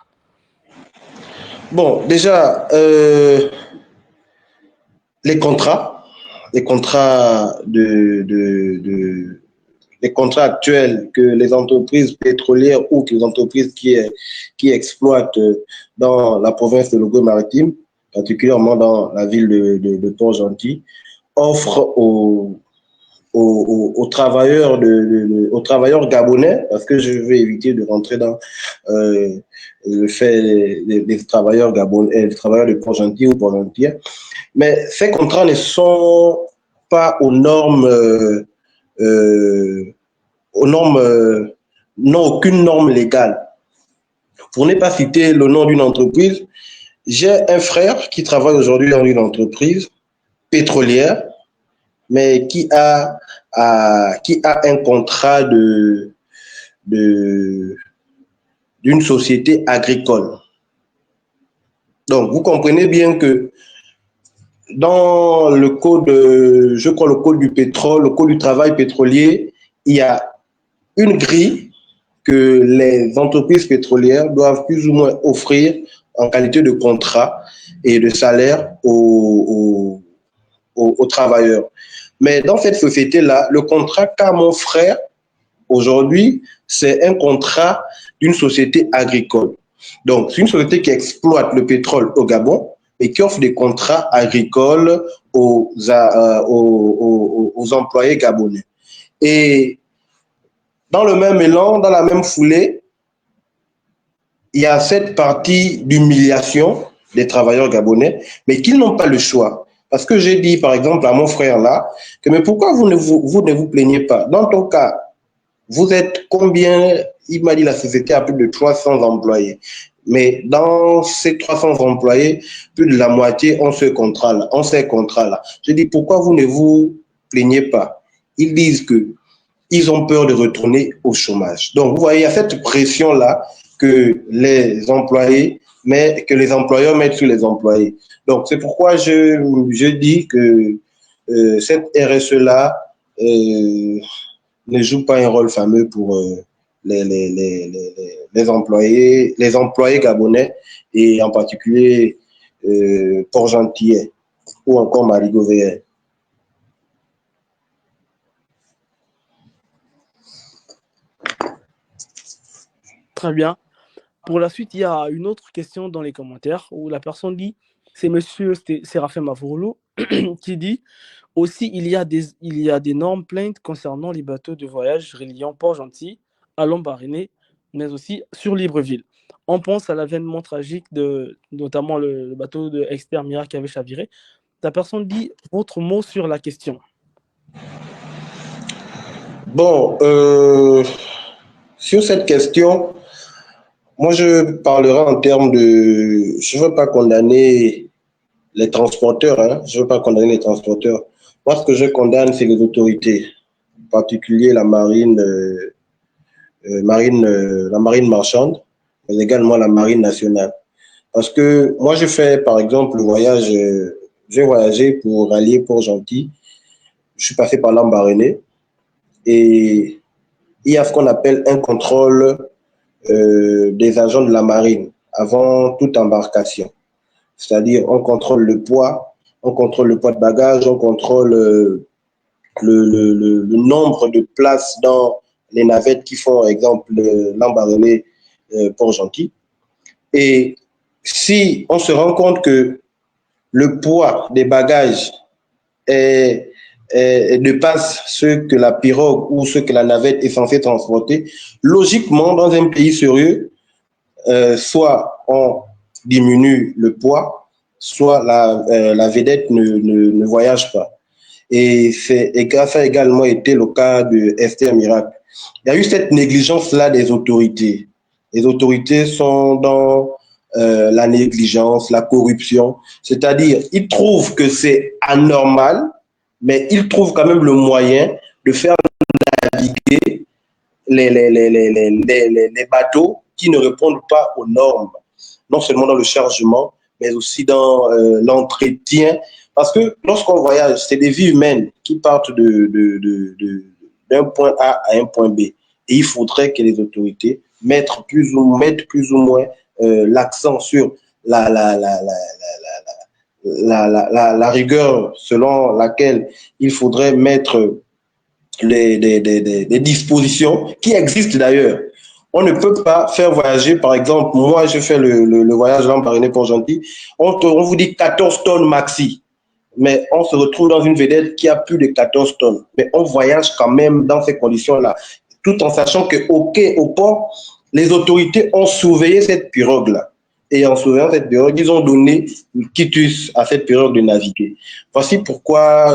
Bon, déjà, les contrats les contrats actuels que les entreprises pétrolières ou que les entreprises qui exploitent dans la province de Logos-Maritime, particulièrement dans la ville de Port-Gentil, offrent aux travailleurs aux travailleurs gabonais, parce que je vais éviter de rentrer dans le fait des travailleurs gabonais, des travailleurs de Port-Gentil ou Port-Gentil, mais ces contrats ne sont pas aux normes, n'ont aucune norme légale. Pour ne pas citer le nom d'une entreprise, j'ai un frère qui travaille aujourd'hui dans une entreprise pétrolière, mais qui a un contrat d'une société agricole. Donc, vous comprenez bien que dans le code, je crois le code du pétrole, le code du travail pétrolier, il y a une grille que les entreprises pétrolières doivent plus ou moins offrir en qualité de contrat et de salaire aux travailleurs. Mais dans cette société-là, le contrat qu'a mon frère aujourd'hui, c'est un contrat d'une société agricole. Donc, c'est une société qui exploite le pétrole au Gabon et qui offre des contrats agricoles aux employés gabonais. Et dans le même élan, dans la même foulée, il y a cette partie d'humiliation des travailleurs gabonais, mais qu'ils n'ont pas le choix. Parce que j'ai dit, par exemple, à mon frère là, que mais pourquoi vous ne vous plaignez pas? Dans ton cas, vous êtes combien? Il m'a dit la société a plus de 300 employés. Mais dans ces 300 employés, plus de la moitié ont ces contrats-là. Je dis, pourquoi vous ne vous plaignez pas? Ils disent qu'ils ont peur de retourner au chômage. Donc, vous voyez, il y a cette pression-là que les employeurs mettent sur les employés. Donc, c'est pourquoi je dis que cette RSE-là ne joue pas un rôle fameux pour les employés gabonais et en particulier Port-Gentil ou encore Marigot-Veillais. Très bien. Pour la suite, il y a une autre question dans les commentaires où la personne dit, c'est monsieur Séraphin Mavourlou qui dit aussi il y a d'énormes plaintes concernant les bateaux de voyage reliant Port-Gentil à Lambaréné, mais aussi sur Libreville. On pense à l'avènement tragique de notamment le bateau de Exter Mira qui avait chaviré. La personne dit votre mot sur la question. Bon, sur cette question, moi je parlerai en termes de... Je ne veux pas condamner les transporteurs, hein. Je ne veux pas condamner les transporteurs. Moi, ce que je condamne, c'est les autorités, en particulier la marine, la marine marchande, mais également la marine nationale. Parce que moi, je fais, par exemple, le voyage, j'ai voyagé pour rallier Port-Gentil. Je suis passé par Lambaréné et il y a ce qu'on appelle un contrôle des agents de la marine avant toute embarcation. C'est-à-dire, on contrôle le poids de bagages, on contrôle le nombre de places dans les navettes qui font, par exemple, Lambaréné Port-Gentil. Et si on se rend compte que le poids des bagages dépasse ce que la pirogue ou ce que la navette est censée transporter, logiquement, dans un pays sérieux, soit on diminue le poids, soit la vedette ne voyage pas. Et ça a également été le cas de Esther Miracle. Il y a eu cette négligence-là des autorités. Les autorités sont dans la négligence, la corruption. C'est-à-dire, ils trouvent que c'est anormal, mais ils trouvent quand même le moyen de faire naviguer les bateaux qui ne répondent pas aux normes, non seulement dans le chargement, mais aussi dans l'entretien. Parce que lorsqu'on voyage, c'est des vies humaines qui partent d'un point A à un point B. Et il faudrait que les autorités mettent plus ou moins l'accent sur la rigueur selon laquelle il faudrait mettre des dispositions qui existent d'ailleurs. On ne peut pas faire voyager, par exemple, moi je fais le voyage Lambaréné Port-Gentil, on vous dit 14 tonnes maxi, mais on se retrouve dans une vedette qui a plus de 14 tonnes. Mais on voyage quand même dans ces conditions-là, tout en sachant qu'au quai, au port, les autorités ont surveillé cette pirogue-là. Et en surveillant cette pirogue, ils ont donné le quitus à cette pirogue de naviguer. Voici pourquoi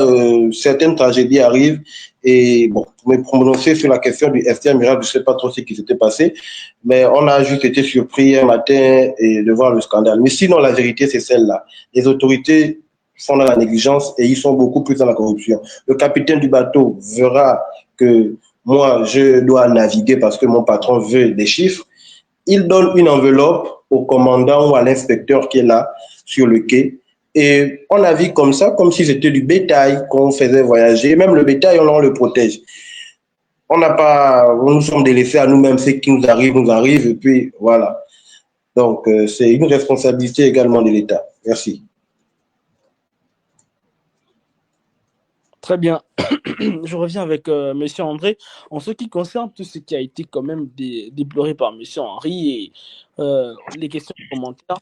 certaines tragédies arrivent. Et bon, pour me prononcer sur la question du Esther Miracle, je ne sais pas trop ce qui s'était passé, mais on a juste été surpris un matin de voir le scandale. Mais sinon, la vérité, c'est celle-là. Les autorités sont dans la négligence et ils sont beaucoup plus dans la corruption. Le capitaine du bateau verra que moi, je dois naviguer parce que mon patron veut des chiffres. Il donne une enveloppe au commandant ou à l'inspecteur qui est là sur le quai. Et on navigue comme ça, comme si c'était du bétail qu'on faisait voyager. Même le bétail, on le protège. Nous sommes délaissés à nous-mêmes. Ce qui nous arrive, et puis voilà. Donc, c'est une responsabilité également de l'État. Merci. Très bien. Je reviens avec Monsieur André. En ce qui concerne tout ce qui a été quand même déploré par Monsieur Henri et les questions et commentaires,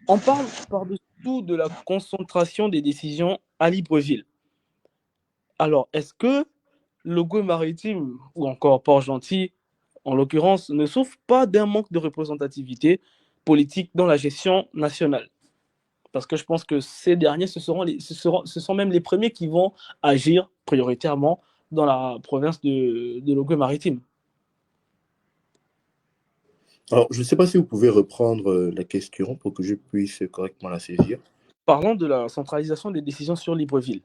on parle par-dessus tout de la concentration des décisions à Libreville. Alors, est-ce que le Goué maritime ou encore Port-Gentil, en l'occurrence, ne souffre pas d'un manque de représentativité politique dans la gestion nationale? Parce que je pense que ces derniers, ce sont même les premiers qui vont agir prioritairement dans la province de l'Ogooué maritime. Alors, je ne sais pas si vous pouvez reprendre la question pour que je puisse correctement la saisir. Parlons de la centralisation des décisions sur Libreville.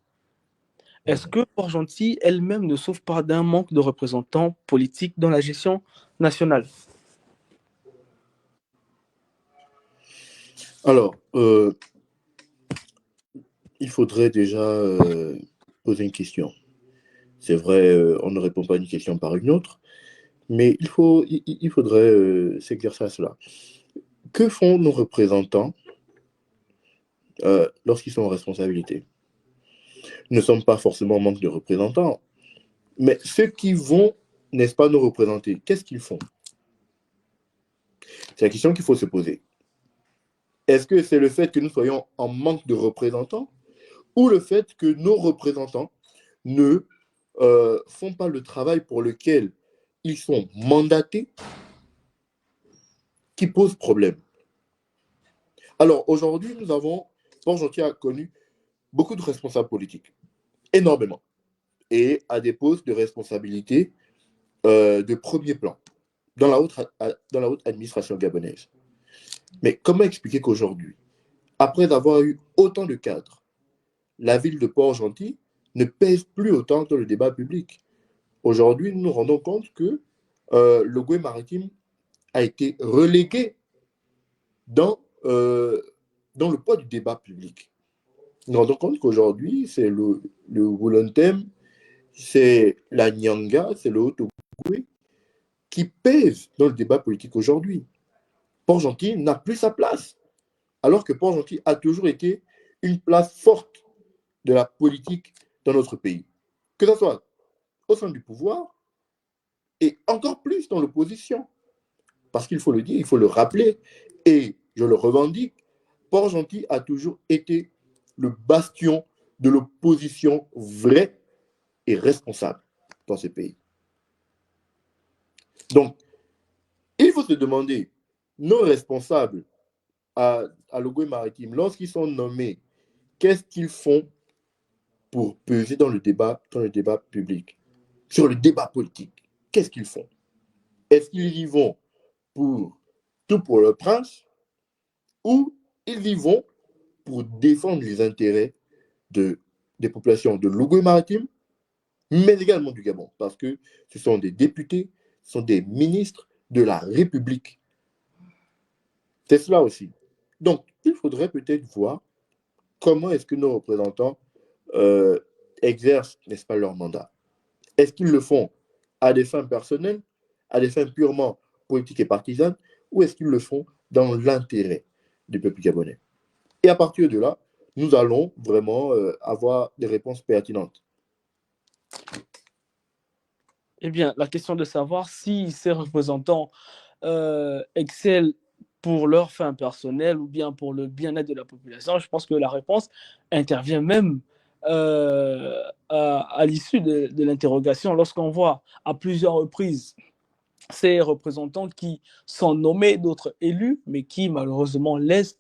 Est-ce que Port-Gentil elle-même ne souffre pas d'un manque de représentants politiques dans la gestion nationale? Alors, il faudrait déjà poser une question. C'est vrai, on ne répond pas à une question par une autre, Mais il faudrait s'exercer à cela. Que font nos représentants lorsqu'ils sont en responsabilité? Nous ne sommes pas forcément en manque de représentants, mais ceux qui vont, n'est-ce pas, nous représenter, qu'est-ce qu'ils font? C'est la question qu'il faut se poser. Est-ce que c'est le fait que nous soyons en manque de représentants ou le fait que nos représentants ne font pas le travail pour lequel ils sont mandatés qui pose problème? Alors aujourd'hui, Port-Gentil a connu beaucoup de responsables politiques, énormément, et à des postes de responsabilité de premier plan dans la haute administration gabonaise. Mais comment expliquer qu'aujourd'hui, après avoir eu autant de cadres, la ville de Port-Gentil ne pèse plus autant dans le débat public? Aujourd'hui, nous nous rendons compte que le Goué maritime a été relégué dans le poids du débat public. Nous nous rendons compte qu'aujourd'hui, c'est le Wolontem, c'est la Nyanga, c'est le Haut-Ogooué qui pèsent dans le débat politique aujourd'hui. Port-Gentil n'a plus sa place, alors que Port-Gentil a toujours été une place forte de la politique dans notre pays. Que ce soit au sein du pouvoir et encore plus dans l'opposition. Parce qu'il faut le dire, il faut le rappeler, et je le revendique, Port-Gentil a toujours été le bastion de l'opposition vraie et responsable dans ce pays. Donc, il faut se demander, nos responsables à l'Ogooué maritime, lorsqu'ils sont nommés, qu'est-ce qu'ils font pour peser dans le débat public, sur le débat politique? Qu'est-ce qu'ils font? Est-ce qu'ils y vont pour tout pour le prince ou ils y vont pour défendre les intérêts des populations de l'Ogooué maritime, mais également du Gabon, parce que ce sont des députés, ce sont des ministres de la République. C'est cela aussi. Donc, il faudrait peut-être voir comment est-ce que nos représentants exercent, n'est-ce pas, leur mandat. Est-ce qu'ils le font à des fins personnelles, à des fins purement politiques et partisanes, ou est-ce qu'ils le font dans l'intérêt du peuple gabonais? Et à partir de là, nous allons vraiment avoir des réponses pertinentes. Eh bien, la question de savoir si ces représentants excellent pour leur fin personnelle ou bien pour le bien-être de la population, je pense que la réponse intervient même à l'issue de l'interrogation, lorsqu'on voit à plusieurs reprises ces représentants qui sont nommés, d'autres élus, mais qui malheureusement laissent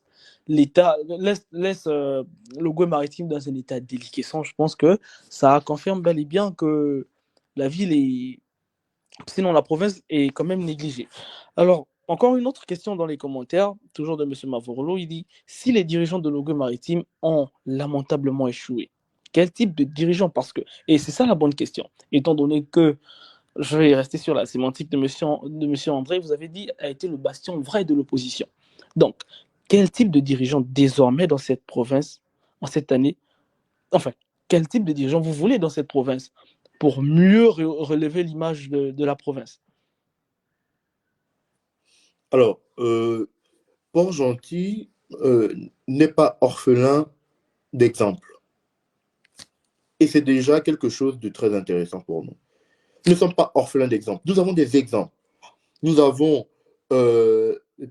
l'Ogooué maritime dans un état déliquescent. Je pense que ça confirme bel et bien que la ville sinon la province est quand même négligée. Alors, encore une autre question dans les commentaires, toujours de M. Mavorolo, il dit « Si les dirigeants de l'Ogooué maritime ont lamentablement échoué, quel type de dirigeants ?» Parce que, et c'est ça la bonne question, étant donné que, je vais rester sur la sémantique de monsieur André, vous avez dit, a été le bastion vrai de l'opposition. Donc, quel type de dirigeant désormais dans cette province, en cette année, enfin, quel type de dirigeant vous voulez dans cette province pour mieux relever l'image de la province? Alors, Port-Gentil n'est pas orphelin d'exemples. Et c'est déjà quelque chose de très intéressant pour nous. Nous ne sommes pas orphelins d'exemples. Nous avons des exemples. Nous avons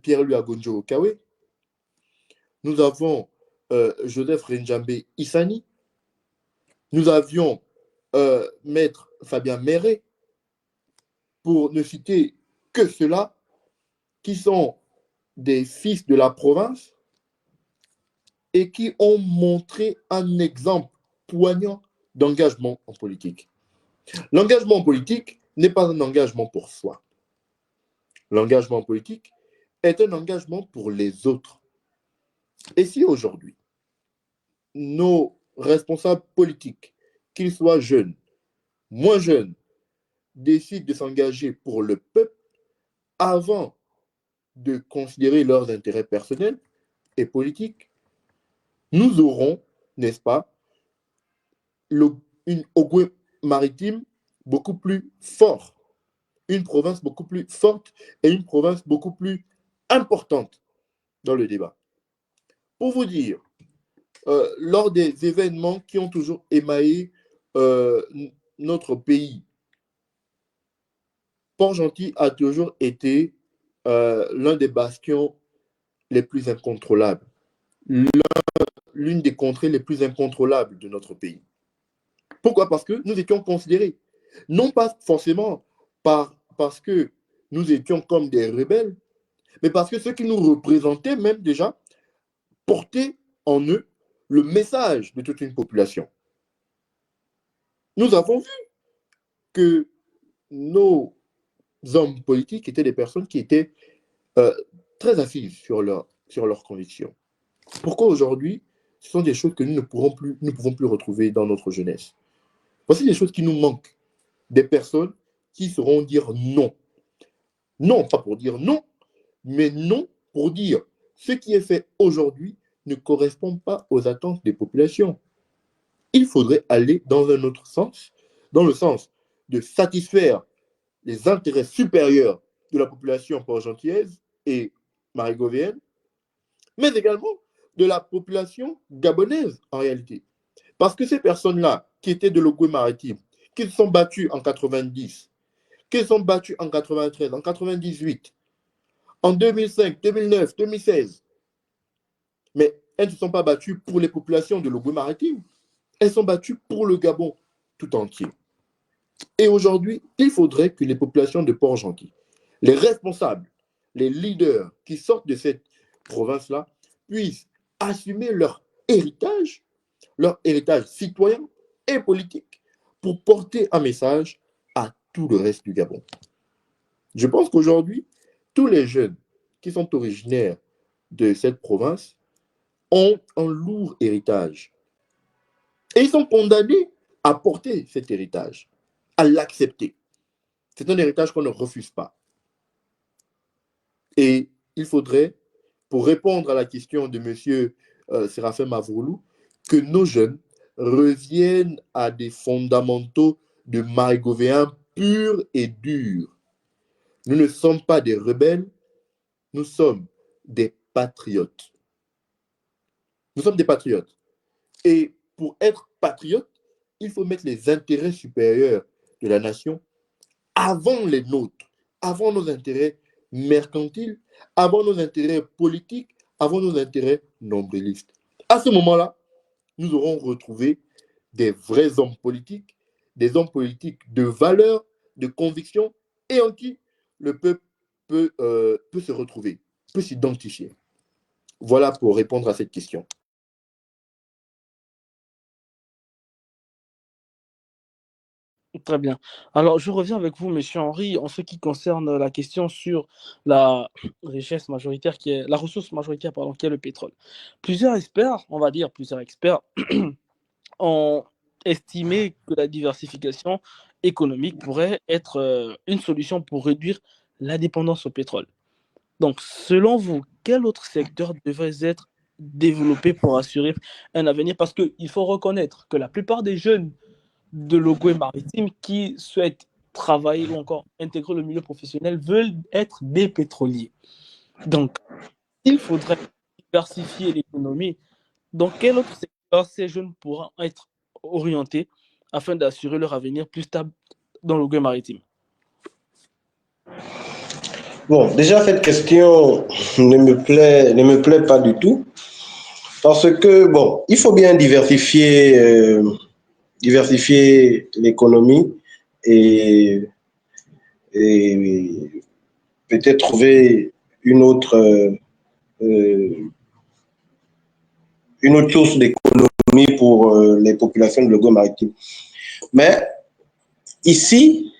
Pierre-Louis Agonjo Okawe. Nous avons Joseph Renjambe Issani. Nous avions Maître Fabien Méré, pour ne citer que ceux-là, qui sont des fils de la province et qui ont montré un exemple poignant d'engagement en politique. L'engagement en politique n'est pas un engagement pour soi. L'engagement politique est un engagement pour les autres. Et si aujourd'hui, nos responsables politiques, qu'ils soient jeunes, moins jeunes, décident de s'engager pour le peuple avant de considérer leurs intérêts personnels et politiques, nous aurons, n'est-ce pas, une Ogooué maritime beaucoup plus fort, une province beaucoup plus forte et une province beaucoup plus importante dans le débat. Pour vous dire, lors des événements qui ont toujours émaillé notre pays, Port-Gentil a toujours été l'un des bastions les plus incontrôlables, l'une des contrées les plus incontrôlables de notre pays. Pourquoi? Parce que nous étions considérés, non pas forcément parce que nous étions comme des rebelles, mais parce que ceux qui nous représentaient même déjà portaient en eux le message de toute une population. Nous avons vu que nos hommes politiques étaient des personnes qui étaient très assises sur leurs convictions. Pourquoi aujourd'hui, ce sont des choses que nous ne pouvons plus retrouver dans notre jeunesse. Voici des choses qui nous manquent. Des personnes qui sauront dire non. Non, pas pour dire non, mais non pour dire ce qui est fait aujourd'hui ne correspond pas aux attentes des populations. Il faudrait aller dans un autre sens, dans le sens de satisfaire les intérêts supérieurs de la population port-gentiaise et marigovéenne, mais également de la population gabonaise en réalité. Parce que ces personnes-là, qui étaient de l'Ogooué maritime, qui se sont battues en 90, qui se sont battues en 93, en 98, en 2005, 2009, 2016, mais elles ne se sont pas battues pour les populations de l'Ogooué maritime, elles sont battues pour le Gabon tout entier. Et aujourd'hui, il faudrait que les populations de Port-Gentil, les responsables, les leaders qui sortent de cette province-là, puissent assumer leur héritage citoyen et politique, pour porter un message à tout le reste du Gabon. Je pense qu'aujourd'hui, tous les jeunes qui sont originaires de cette province ont un lourd héritage. Et ils sont condamnés à porter cet héritage, à l'accepter. C'est un héritage qu'on ne refuse pas. Et il faudrait, pour répondre à la question de M. Séraphin Mavroulou, que nos jeunes reviennent à des fondamentaux de marigovéens purs et durs. Nous ne sommes pas des rebelles, nous sommes des patriotes. Nous sommes des patriotes. Et pour être patriote, il faut mettre les intérêts supérieurs de la nation avant les nôtres, avant nos intérêts mercantiles, avant nos intérêts politiques, avant nos intérêts nombrilistes. À ce moment-là, nous aurons retrouvé des vrais hommes politiques, des hommes politiques de valeur, de conviction, et en qui le peuple peut se retrouver, peut s'identifier. Voilà pour répondre à cette question. Très bien. Alors, je reviens avec vous, Monsieur Henry, en ce qui concerne la question sur la richesse majoritaire, la ressource majoritaire, pardon, qui est le pétrole. Plusieurs experts ont estimé que la diversification économique pourrait être une solution pour réduire la dépendance au pétrole. Donc, selon vous, quel autre secteur devrait être développé pour assurer un avenir? Parce qu'il faut reconnaître que la plupart des jeunes de l'Ogooué maritime qui souhaitent travailler ou encore intégrer le milieu professionnel veulent être des pétroliers. Donc, il faudrait diversifier l'économie. Dans quel autre secteur ces jeunes pourront être orientés afin d'assurer leur avenir plus stable dans l'Ogooué maritime? Bon, déjà, cette question ne me plaît pas du tout. Parce que, bon, il faut bien diversifier l'économie et peut-être trouver une autre source d'économie pour les populations de l'Ogooué maritime. Mais ici,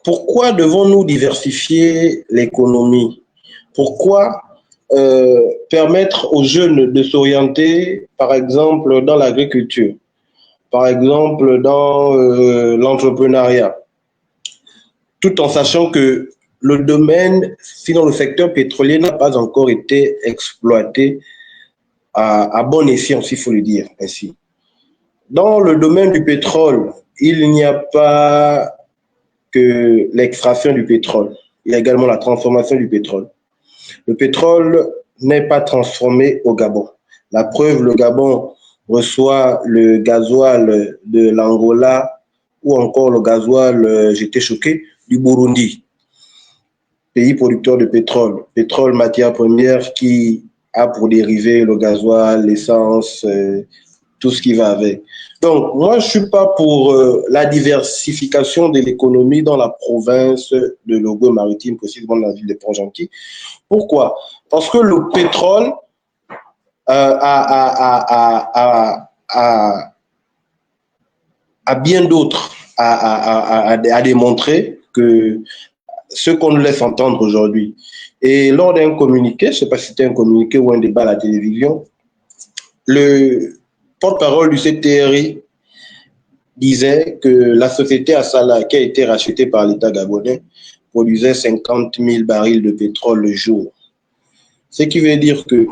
pourquoi devons-nous diversifier l'économie? Pourquoi permettre aux jeunes de s'orienter, par exemple, dans l'agriculture, par exemple, dans l'entrepreneuriat, tout en sachant que le domaine, sinon le secteur pétrolier, n'a pas encore été exploité à bon escient, s'il faut le dire ainsi. Dans le domaine du pétrole, il n'y a pas que l'extraction du pétrole. Il y a également la transformation du pétrole. Le pétrole n'est pas transformé au Gabon. La preuve, le Gabon reçoit le gasoil de l'Angola ou encore le gasoil, j'étais choqué, du Burundi, pays producteur de pétrole. Pétrole, matière première qui a pour dérivé le gasoil, l'essence, tout ce qui va avec. Donc, moi, je ne suis pas pour la diversification de l'économie dans la province de Logoué-Maritime, précisément dans la ville de Port-Gentil. Pourquoi? Parce que le pétrole a bien d'autres à démontrer que ce qu'on nous laisse entendre aujourd'hui. Et lors d'un communiqué, je ne sais pas si c'était un communiqué ou un débat à la télévision, le porte-parole du CTRI disait que la société Assala, qui a été rachetée par l'État gabonais, produisait 50 000 barils de pétrole le jour. Ce qui veut dire que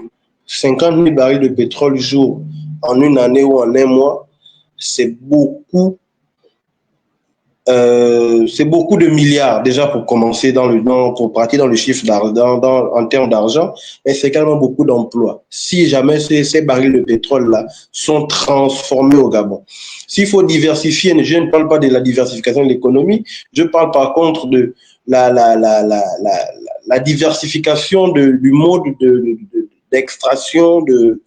50 000 barils de pétrole le jour en une année ou en un mois, c'est beaucoup de milliards déjà pour commencer pour partir dans le chiffre en termes d'argent, mais c'est également beaucoup d'emplois. Si jamais ces barils de pétrole-là sont transformés au Gabon. S'il faut diversifier, je ne parle pas de la diversification de l'économie, je parle par contre de la diversification du mode d'extraction de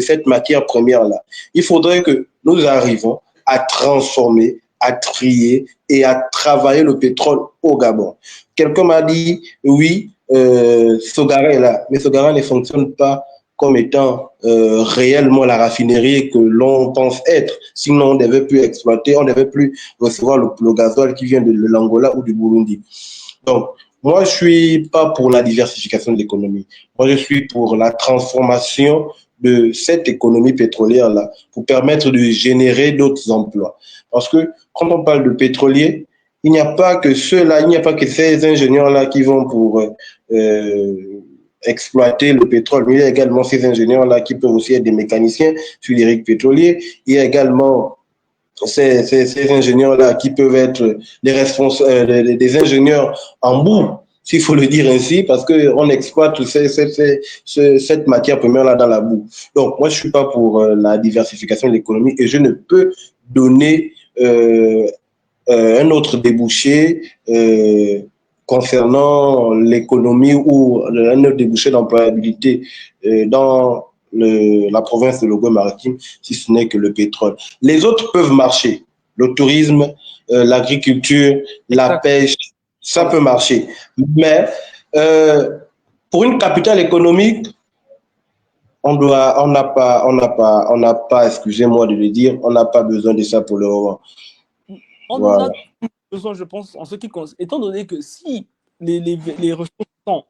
cette matière première-là. Il faudrait que nous arrivons à transformer, à trier et à travailler le pétrole au Gabon. Quelqu'un m'a dit, oui, Sogara est là, mais Sogara ne fonctionne pas comme étant réellement la raffinerie que l'on pense être. Sinon, on ne devait plus exploiter, on ne devait plus recevoir le gasoil qui vient de l'Angola ou du Burundi. Donc, moi, je ne suis pas pour la diversification de l'économie. Moi, je suis pour la transformation de cette économie pétrolière-là pour permettre de générer d'autres emplois. Parce que quand on parle de pétroliers, il n'y a pas que ceux-là, il n'y a pas que ces ingénieurs-là qui vont pour exploiter le pétrole, mais il y a également ces ingénieurs-là qui peuvent aussi être des mécaniciens sur les rigs pétroliers. Il y a également ces ingénieurs-là qui peuvent être des ingénieurs en bout, s'il faut le dire ainsi, parce qu'on exploite cette matière première-là dans la boue. Donc, moi, je ne suis pas pour la diversification de l'économie et je ne peux donner un autre débouché concernant l'économie ou un autre débouché d'employabilité dans la province de Logoué-Maritime, si ce n'est que le pétrole. Les autres peuvent marcher. Le tourisme, l'agriculture, la pêche, ça peut marcher. Mais pour une capitale économique, on n'a pas, excusez-moi de le dire, on n'a pas besoin de ça pour le moment. On en a besoin, je pense, en ce qui concerne, étant donné que si les ressources sont,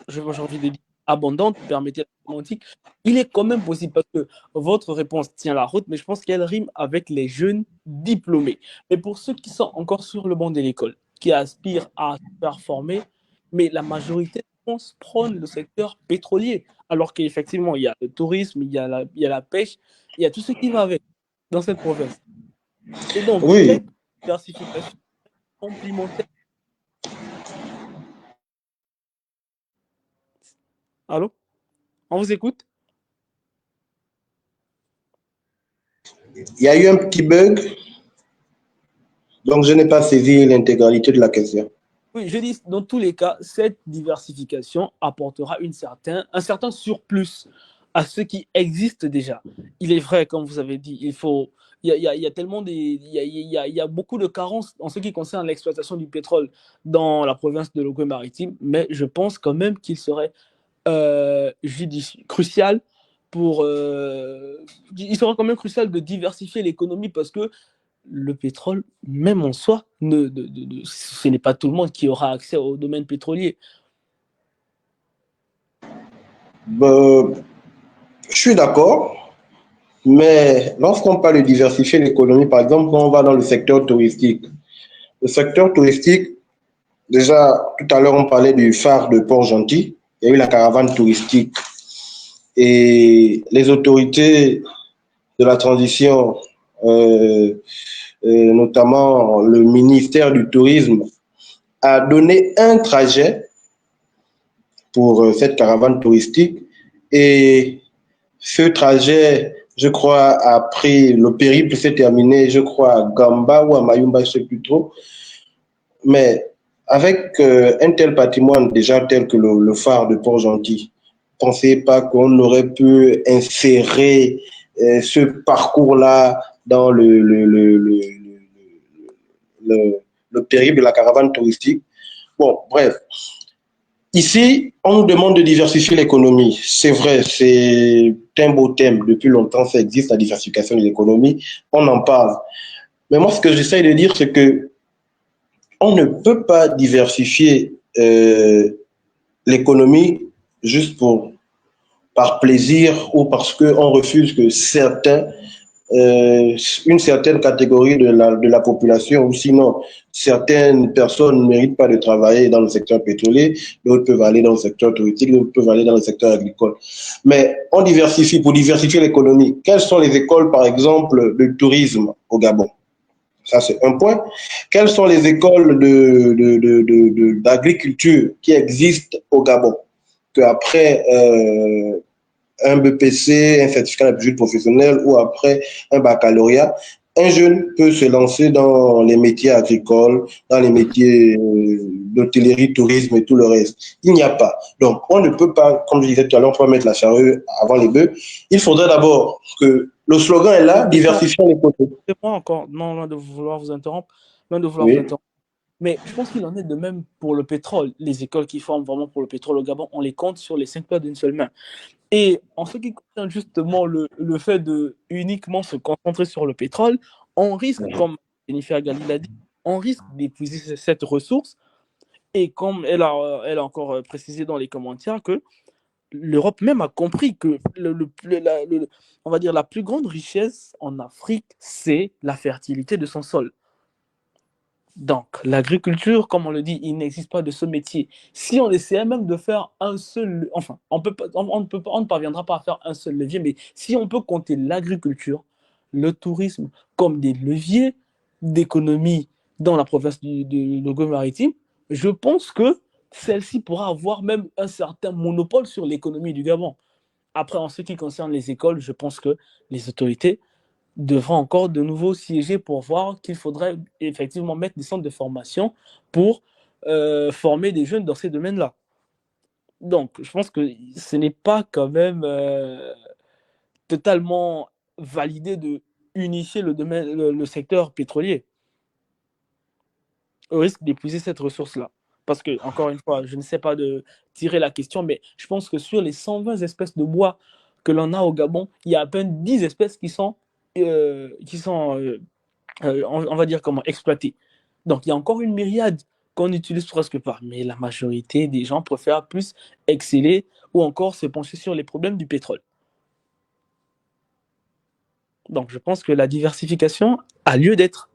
j'ai envie de dire, abondantes, permettez la sémantique, il est quand même possible, parce que votre réponse tient la route, mais je pense qu'elle rime avec les jeunes diplômés. Mais pour ceux qui sont encore sur le banc de l'école, qui aspirent à se performer, mais la majorité, je pense, prône le secteur pétrolier, alors qu'effectivement, il y a le tourisme, il y a la pêche, il y a tout ce qui va avec dans cette province. Et donc, oui. Diversification complémentaire. Allô? On vous écoute? Il y a eu un petit bug, donc je n'ai pas saisi l'intégralité de la question. Oui, je dis, dans tous les cas, cette diversification apportera un certain surplus à ce qui existe déjà. Il est vrai, comme vous avez dit, il y a tellement il y a beaucoup de carences en ce qui concerne l'exploitation du pétrole dans la province de Logoué-Maritime, mais je pense quand même qu'il serait crucial il sera quand même crucial de diversifier l'économie, parce que le pétrole, même en soi, ce n'est pas tout le monde qui aura accès au domaine pétrolier. Je suis d'accord, mais lorsqu'on parle de diversifier l'économie, par exemple, quand on va dans le secteur touristique, déjà, tout à l'heure, on parlait du phare de Port-Gentil, il y a eu la caravane touristique. Et les autorités de la transition, notamment le ministère du Tourisme, a donné un trajet pour cette caravane touristique et ce trajet, je crois, a pris, le périple s'est terminé, je crois, à Gamba ou à Mayumba, je ne sais plus trop. Mais avec un tel patrimoine déjà tel que le phare de Port-Gentil, pensez pas qu'on aurait pu insérer ce parcours-là dans le périple de la caravane touristique. Bon, bref. Ici, on nous demande de diversifier l'économie. C'est vrai, c'est un beau thème. Depuis longtemps, ça existe, la diversification de l'économie. On en parle. Mais moi, ce que j'essaie de dire, c'est que on ne peut pas diversifier l'économie juste par plaisir ou parce qu'on refuse que une certaine catégorie de la population ou sinon certaines personnes ne méritent pas de travailler dans le secteur pétrolier, d'autres peuvent aller dans le secteur touristique, d'autres peuvent aller dans le secteur agricole. Mais on diversifie, pour diversifier l'économie. Quelles sont les écoles, par exemple, de tourisme au Gabon? Ça, c'est un point. Quelles sont les écoles d'agriculture qui existent au Gabon? Qu'après un BPC, un certificat d'aptitude professionnelle ou après un baccalauréat, un jeune peut se lancer dans les métiers agricoles, dans les métiers d'hôtellerie, tourisme et tout le reste. Il n'y a pas. Donc, on ne peut pas, comme je disais tout à l'heure, on peut mettre la charrue avant les bœufs. Il faudrait d'abord que le slogan est là, diversifions l'économie. C'est moi encore, non, loin de vouloir vous interrompre, loin de vouloir Oui. vous interrompre. Mais je pense qu'il en est de même pour le pétrole. Les écoles qui forment vraiment pour le pétrole au Gabon, on les compte sur les 5 doigts d'une seule main. Et en ce qui concerne justement le fait de uniquement se concentrer sur le pétrole, on risque, comme Jennifer Gali l'a dit, on risque d'épuiser cette ressource. Et comme elle a encore précisé dans les commentaires que l'Europe même a compris que on va dire la plus grande richesse en Afrique, c'est la fertilité de son sol. Donc, l'agriculture, comme on le dit, il n'existe pas de ce métier. Si on essayait même de faire un seul... Enfin, on ne parviendra pas à faire un seul levier, mais si on peut compter l'agriculture, le tourisme comme des leviers d'économie dans la province du Logos-Maritime, je pense que celle-ci pourra avoir même un certain monopole sur l'économie du Gabon. Après, en ce qui concerne les écoles, je pense que les autorités devront encore de nouveau siéger pour voir qu'il faudrait effectivement mettre des centres de formation pour former des jeunes dans ces domaines-là. Donc, je pense que ce n'est pas quand même totalement validé de unifier le secteur pétrolier au risque d'épuiser cette ressource-là. Parce que, encore une fois, je ne sais pas de tirer la question, mais je pense que sur les 120 espèces de bois que l'on a au Gabon, il y a à peine 10 espèces qui sont on va dire comment, exploitées. Donc, il y a encore une myriade qu'on n'utilise presque pas. Mais la majorité des gens préfèrent plus exceller ou encore se pencher sur les problèmes du pétrole. Donc, je pense que la diversification a lieu d'être.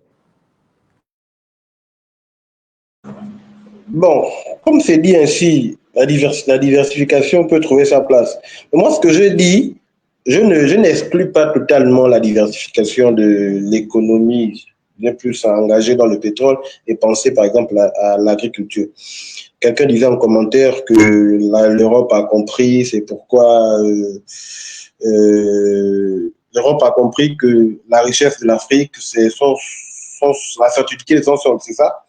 Bon, comme c'est dit ainsi, la diversification peut trouver sa place. Mais moi, ce que je dis, je n'exclus pas totalement la diversification de l'économie, bien plus engagée dans le pétrole et penser par exemple à l'agriculture. Quelqu'un disait en commentaire que l'Europe a compris, c'est pourquoi l'Europe a compris que la richesse de l'Afrique, c'est la fertilité de son sol, c'est ça?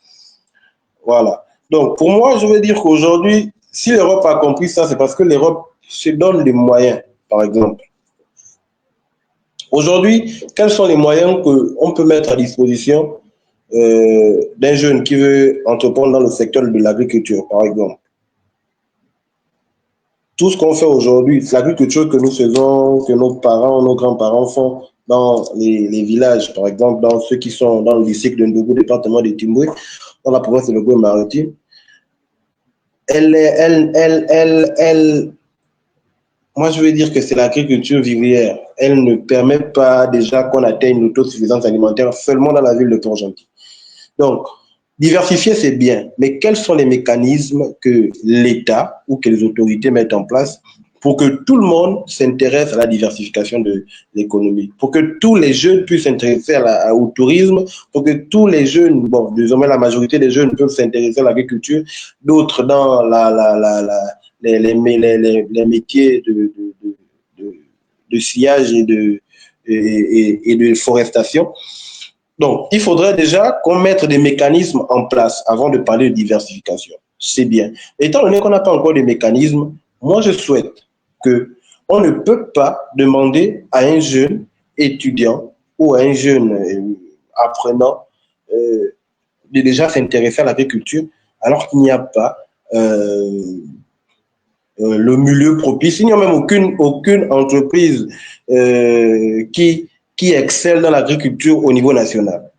Voilà. Donc, pour moi, je veux dire qu'aujourd'hui, si l'Europe a compris ça, c'est parce que l'Europe se donne les moyens, par exemple. Aujourd'hui, quels sont les moyens qu'on peut mettre à disposition d'un jeune qui veut entreprendre dans le secteur de l'agriculture, par exemple? Tout ce qu'on fait aujourd'hui, c'est l'agriculture que nous faisons, que nos parents, nos grands-parents font dans les villages, par exemple, dans ceux qui sont dans le district de Ndougou, département de Timboué, dans la province de Logos-Maritime. Moi, je veux dire que c'est l'agriculture vivrière. Elle ne permet pas déjà qu'on atteigne l'autosuffisance alimentaire seulement dans la ville de Port-Gentil. Donc, diversifier, c'est bien. Mais quels sont les mécanismes que l'État ou que les autorités mettent en place pour que tout le monde s'intéresse à la diversification de l'économie, pour que tous les jeunes puissent s'intéresser au tourisme, pour que tous les jeunes, bon, désormais la majorité des jeunes peuvent s'intéresser à l'agriculture, d'autres dans les métiers de sillage et de forestation. Donc, il faudrait déjà qu'on mette des mécanismes en place avant de parler de diversification. C'est bien. Étant donné qu'on n'a pas encore de mécanismes, moi, je souhaite qu'on ne peut pas demander à un jeune étudiant ou à un jeune apprenant de déjà s'intéresser à l'agriculture alors qu'il n'y a pas le milieu propice. Il n'y a même aucune entreprise qui excelle dans l'agriculture au niveau national.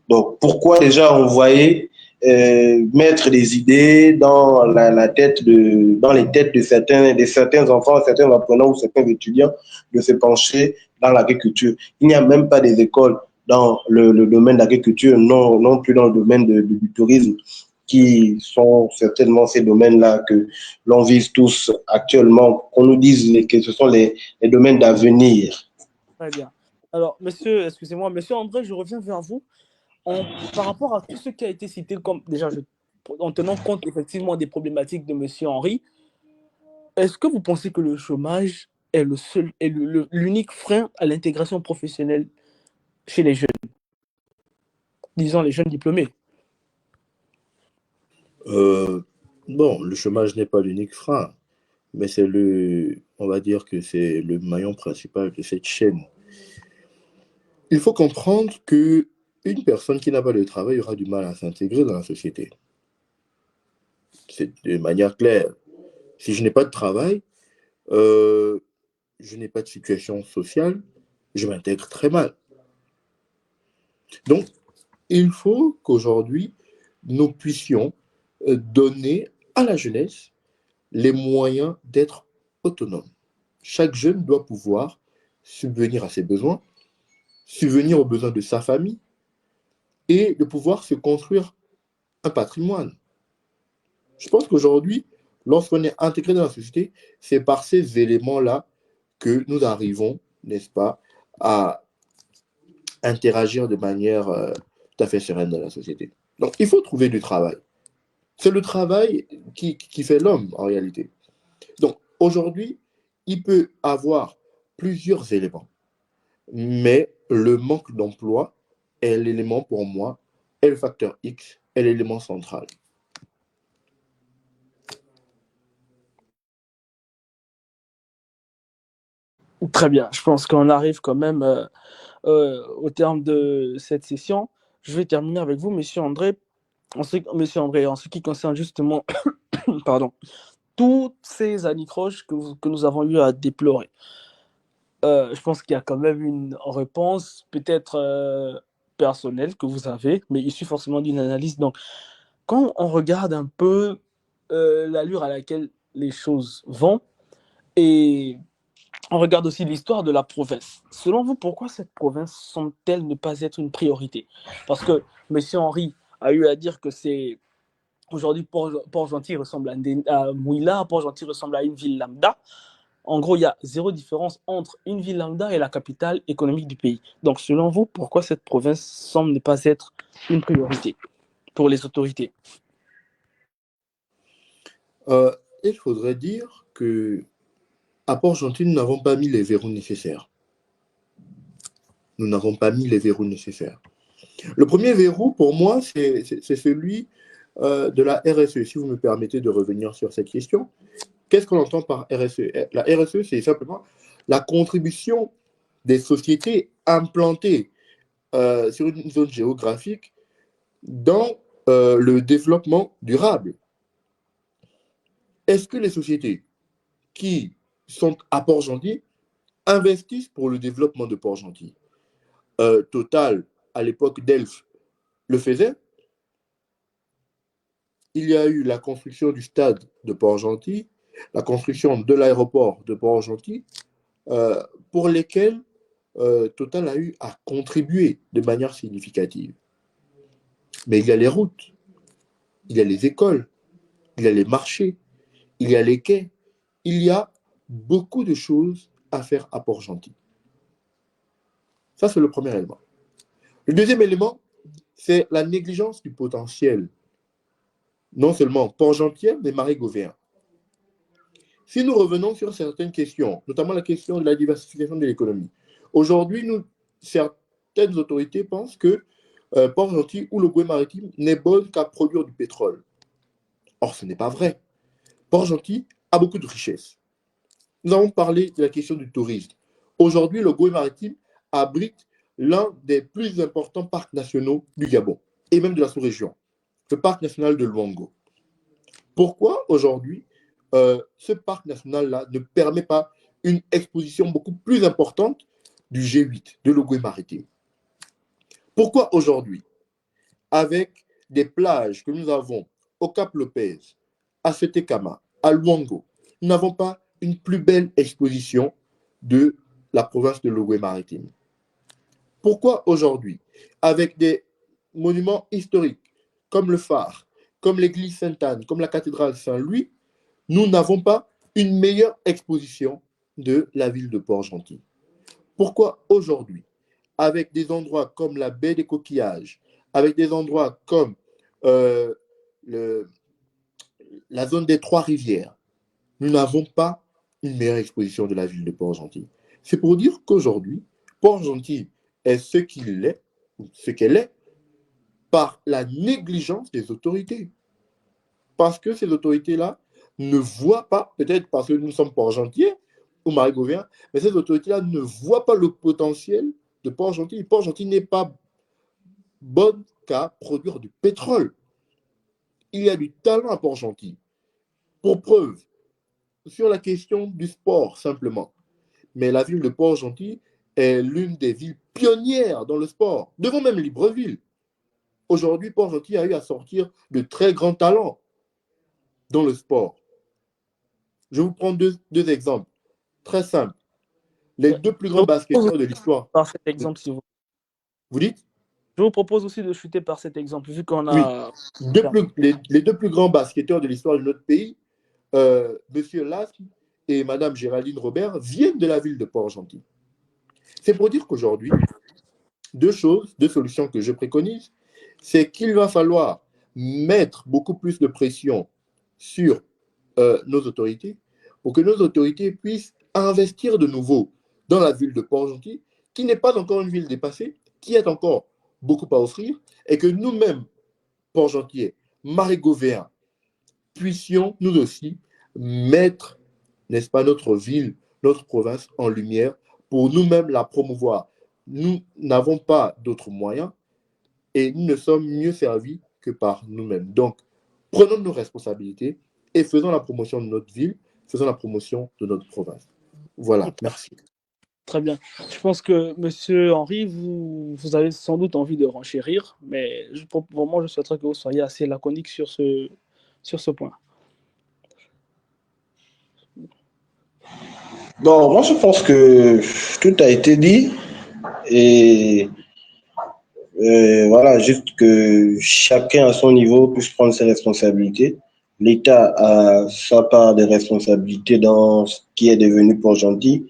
Donc, pourquoi déjà envoyer mettre des idées dans les têtes de certains enfants, certains apprenants ou certains étudiants de se pencher dans l'agriculture. Il n'y a même pas des écoles dans le domaine de l'agriculture, non plus dans le domaine du tourisme, qui sont certainement ces domaines-là que l'on vise tous actuellement, qu'on nous dise que ce sont les domaines d'avenir. Très bien. Alors, monsieur, excusez-moi, monsieur André, je reviens vers vous. Par rapport à tout ce qui a été cité, comme déjà en tenant compte effectivement des problématiques de monsieur Henry, est-ce que vous pensez que le chômage est l'unique frein à l'intégration professionnelle chez les jeunes, disons les jeunes diplômés? Bon, le chômage n'est pas l'unique frein, mais on va dire que c'est le maillon principal de cette chaîne. Il faut comprendre que une personne qui n'a pas de travail aura du mal à s'intégrer dans la société. C'est de manière claire. Si je n'ai pas de travail, je n'ai pas de situation sociale, je m'intègre très mal. Donc, il faut qu'aujourd'hui, nous puissions donner à la jeunesse les moyens d'être autonome. Chaque jeune doit pouvoir subvenir à ses besoins, subvenir aux besoins de sa famille et de pouvoir se construire un patrimoine. Je pense qu'aujourd'hui, lorsqu'on est intégré dans la société, c'est par ces éléments-là que nous arrivons, n'est-ce pas, à interagir de manière tout à fait sereine dans la société. Donc, il faut trouver du travail. C'est le travail qui fait l'homme, en réalité. Donc, aujourd'hui, il peut avoir plusieurs éléments, mais le manque d'emploi est l'élément, pour moi, est le facteur X, est l'élément central. Très bien, je pense qu'on arrive quand même au terme de cette session. Je vais terminer avec vous, monsieur André. En ce qui concerne justement pardon, toutes ces anicroches que nous avons eu à déplorer. Je pense qu'il y a quand même une réponse peut-être personnelle que vous avez, mais issue forcément d'une analyse. Donc, quand on regarde un peu l'allure à laquelle les choses vont, et on regarde aussi l'histoire de la province. Selon vous, pourquoi cette province semble-t-elle ne pas être une priorité? Parce que M. Henry a eu à dire que c'est aujourd'hui Port-Gentil ressemble à Mouila, Port-Gentil ressemble à une ville lambda. En gros, il y a zéro différence entre une ville lambda et la capitale économique du pays. Donc, selon vous, pourquoi cette province semble ne pas être une priorité pour les autorités? Il faudrait dire que à Port-Gentil, nous n'avons pas mis les verrous nécessaires. Nous n'avons pas mis les verrous nécessaires. Le premier verrou, pour moi, c'est celui de la RSE. Si vous me permettez de revenir sur cette question, qu'est-ce qu'on entend par RSE? La RSE, c'est simplement la contribution des sociétés implantées sur une zone géographique dans le développement durable. Est-ce que les sociétés qui sont à Port-Gentil investissent pour le développement de Port-Gentil? Total, à l'époque d'Elf, le faisait. Il y a eu la construction du stade de Port-Gentil, la construction de l'aéroport de Port-Gentil, pour lesquels Total a eu à contribuer de manière significative. Mais il y a les routes, il y a les écoles, il y a les marchés, il y a les quais, il y a beaucoup de choses à faire à Port-Gentil. Ça, c'est le premier élément. Le deuxième élément, c'est la négligence du potentiel, non seulement Port-Gentil, mais Marie-Gauvéen. Si nous revenons sur certaines questions, notamment la question de la diversification de l'économie, aujourd'hui, certaines autorités pensent que Port-Gentil ou le Goué maritime n'est bon qu'à produire du pétrole. Or, ce n'est pas vrai. Port-Gentil a beaucoup de richesses. Nous avons parlé de la question du tourisme. Aujourd'hui, le Goué maritime abrite l'un des plus importants parcs nationaux du Gabon et même de la sous-région, le parc national de Luango. Pourquoi aujourd'hui ce parc national-là ne permet pas une exposition beaucoup plus importante du G8, de l'Ogooué maritime? Pourquoi aujourd'hui, avec des plages que nous avons au Cap Lopez, à Setekama, à Luango, nous n'avons pas une plus belle exposition de la province de l'Ogooué maritime? Pourquoi aujourd'hui, avec des monuments historiques comme le phare, comme l'église Sainte-Anne, comme la cathédrale Saint-Louis, nous n'avons pas une meilleure exposition de la ville de Port-Gentil? Pourquoi aujourd'hui, avec des endroits comme la baie des Coquillages, avec des endroits comme la zone des Trois-Rivières, nous n'avons pas une meilleure exposition de la ville de Port-Gentil? C'est pour dire qu'aujourd'hui, Port-Gentil est ce qu'il est, ou ce qu'elle est, par la négligence des autorités. Parce que ces autorités-là ne voient pas, peut-être parce que nous sommes Port-Gentil ou Marie-Gauvéen, mais ces autorités-là ne voient pas le potentiel de Port-Gentil. Port-Gentil n'est pas bonne qu'à produire du pétrole. Il y a du talent à Port-Gentil. Pour preuve, sur la question du sport, simplement, mais la ville de Port-Gentil est l'une des villes pionnières dans le sport, devant même Libreville. Aujourd'hui, Port-Gentil a eu à sortir de très grands talents dans le sport. Je vous prends deux exemples très simples. Les deux plus grands basketteurs de l'histoire. Par cet exemple, si vous... Vous dites? Je vous propose aussi de chuter par cet exemple, vu qu'on a... Oui. Les deux plus grands basketteurs de l'histoire de notre pays, Monsieur Lasme et Madame Géraldine Robert, viennent de la ville de Port-Gentil. C'est pour dire qu'aujourd'hui, deux solutions que je préconise, c'est qu'il va falloir mettre beaucoup plus de pression sur nos autorités pour que nos autorités puissent investir de nouveau dans la ville de Port-Gentil, qui n'est pas encore une ville dépassée, qui a encore beaucoup à offrir, et que nous-mêmes, Port-Gentil, Marie-Gauvéen, puissions nous aussi mettre, n'est-ce pas, notre ville, notre province en lumière pour nous-mêmes la promouvoir. Nous n'avons pas d'autres moyens et nous ne sommes mieux servis que par nous-mêmes. Donc, prenons nos responsabilités et faisons la promotion de notre ville, faisons la promotion de notre province. Voilà, merci. Très bien. Je pense que, Monsieur Henri, vous avez sans doute envie de renchérir, mais pour moi, je souhaiterais que vous soyez assez laconique sur ce point. Bon, moi je pense que tout a été dit et voilà, juste que chacun à son niveau puisse prendre ses responsabilités. L'État a sa part de responsabilité dans ce qui est devenu Port-Gentil,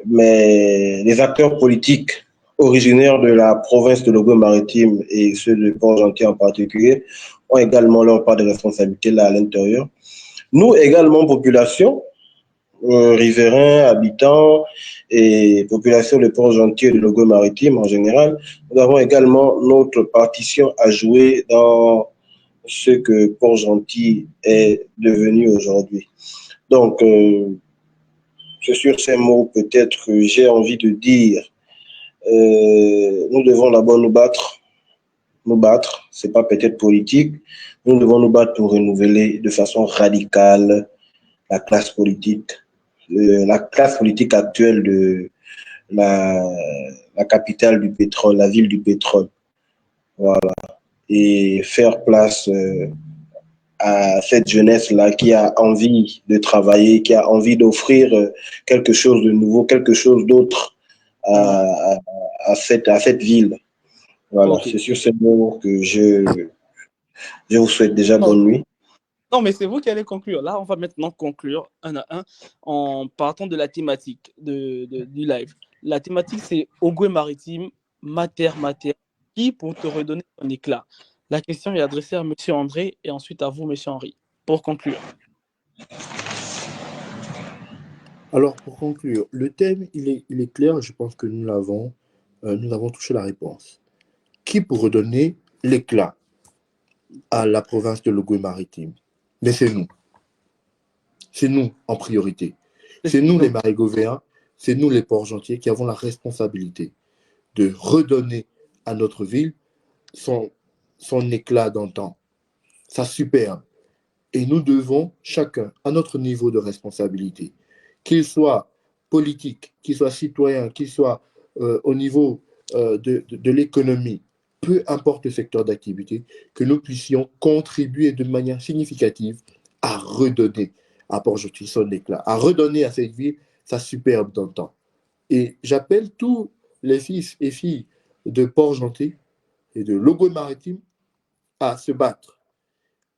mais les acteurs politiques originaires de la province de l'Ogooué maritime et ceux de Port-Gentil en particulier ont également leur part de responsabilité là à l'intérieur. Nous également, population, riverains, habitants et population de Port-Gentil et de l'Ogooué maritime en général, nous avons également notre partition à jouer dans ce que Port-Gentil est devenu aujourd'hui. Donc, c'est sur ces mots peut-être que j'ai envie de dire, nous devons d'abord nous battre, c'est pas peut-être politique, nous devons nous battre pour renouveler de façon radicale la classe politique actuelle de la capitale du pétrole, la ville du pétrole. Voilà. Et faire place à cette jeunesse-là qui a envie de travailler, qui a envie d'offrir quelque chose de nouveau, quelque chose d'autre à cette ville. Voilà, okay. C'est sur ces mots que je vous souhaite déjà bonne nuit. Non, mais c'est vous qui allez conclure. Là, on va maintenant conclure un à un en partant de la thématique du live. La thématique, c'est Ogoué maritime, mater. Qui pour te redonner ton éclat? La question est adressée à M. André et ensuite à vous, M. Henri, pour conclure. Alors, pour conclure, le thème, il est clair. Je pense que nous avons touché la réponse. Qui pour redonner l'éclat à la province de l'Ogooué-Maritime? Mais c'est nous. C'est nous en priorité. C'est nous les Marigovéens, c'est nous les Port-Gentil qui avons la responsabilité de redonner à notre ville son éclat d'antan, sa superbe. Et nous devons, chacun, à notre niveau de responsabilité, qu'il soit politique, qu'il soit citoyen, qu'il soit au niveau de l'économie, peu importe le secteur d'activité, que nous puissions contribuer de manière significative à redonner à Port-Gentil son éclat, à redonner à cette ville sa superbe d'antan. Et j'appelle tous les fils et filles de Port-Gentil et de l'Ogooué-Maritime à se battre,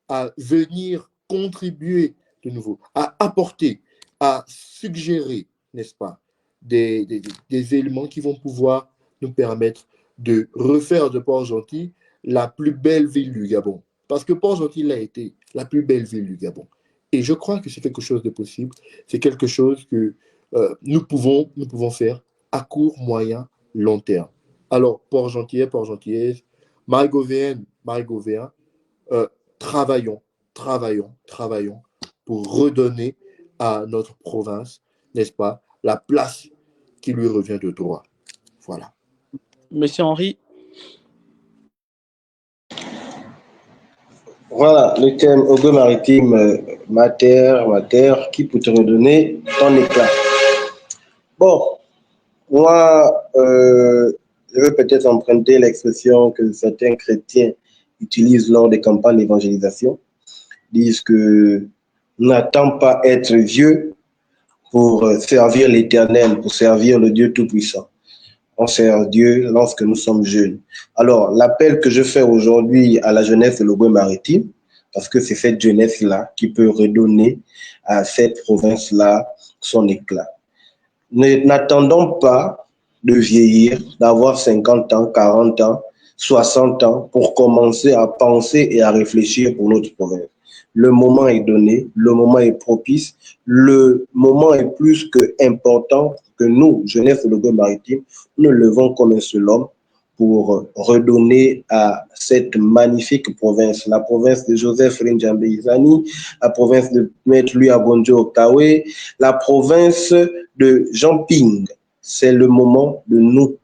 à venir contribuer de nouveau, à apporter, à suggérer, n'est-ce pas, des éléments qui vont pouvoir nous permettre de refaire de Port-Gentil la plus belle ville du Gabon. Parce que Port-Gentil a été la plus belle ville du Gabon. Et je crois que c'est quelque chose de possible. C'est quelque chose que nous pouvons faire à court, moyen, long terme. Alors, Port-Gentil, Port-Gentillaises, Marigovéennes, Marigovéens, travaillons pour redonner à notre province, n'est-ce pas, la place qui lui revient de droit. Voilà. Monsieur Henri. Voilà, le thème Ogooué-Maritime, mater, qui peut te redonner ton éclat. Bon, moi, je vais peut-être emprunter l'expression que certains chrétiens utilisent lors des campagnes d'évangélisation, disent que n'attends pas être vieux pour servir l'Éternel, pour servir le Dieu Tout-Puissant. On sert Dieu lorsque nous sommes jeunes. Alors, l'appel que je fais aujourd'hui à la jeunesse de l'Ogooué-Maritime, parce que c'est cette jeunesse-là qui peut redonner à cette province-là son éclat. N'attendons pas de vieillir, d'avoir 50 ans, 40 ans, 60 ans pour commencer à penser et à réfléchir pour notre province. Le moment est donné, le moment est propice, le moment est plus que important que nous, jeunesse de l'Ogooué-Maritime, nous levons comme un seul homme pour redonner à cette magnifique province, la province de Joseph Rinjambe Izani, la province de Maître Louis Abonjo Okawe, la province de Jean Ping. C'est le moment de nous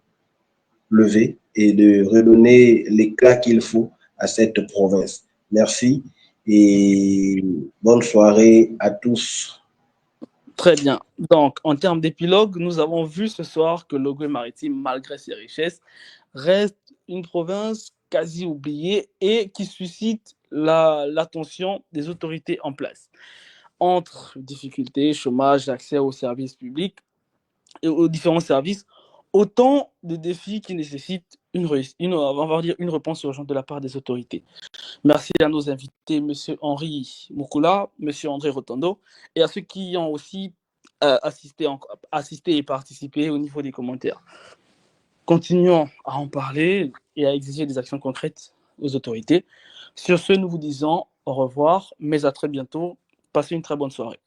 lever et de redonner l'éclat qu'il faut à cette province. Merci et bonne soirée à tous. Très bien. Donc, en termes d'épilogue, nous avons vu ce soir que l'Ogooué-Maritime, malgré ses richesses, reste une province quasi oubliée et qui suscite l'attention des autorités en place. Entre difficultés, chômage, accès aux services publics et aux différents services, autant de défis qui nécessitent une réponse urgente de la part des autorités. Merci à nos invités, M. Henri Moukoula, M. André Rotondo, et à ceux qui ont aussi assisté et participé au niveau des commentaires. Continuons à en parler et à exiger des actions concrètes aux autorités. Sur ce, nous vous disons au revoir, mais à très bientôt. Passez une très bonne soirée.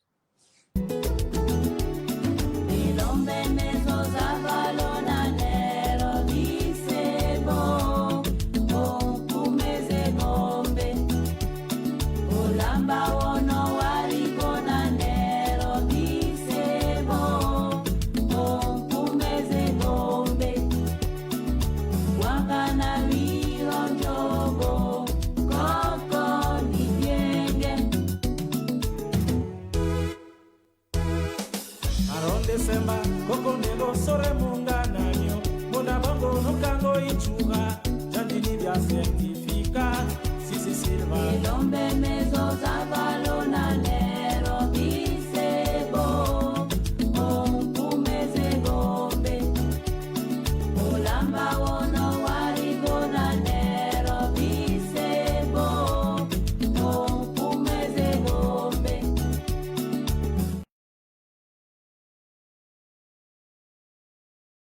Semba koko nego sore mungana nyo mona bango nukango ichuga jandini vya certificat sisi silva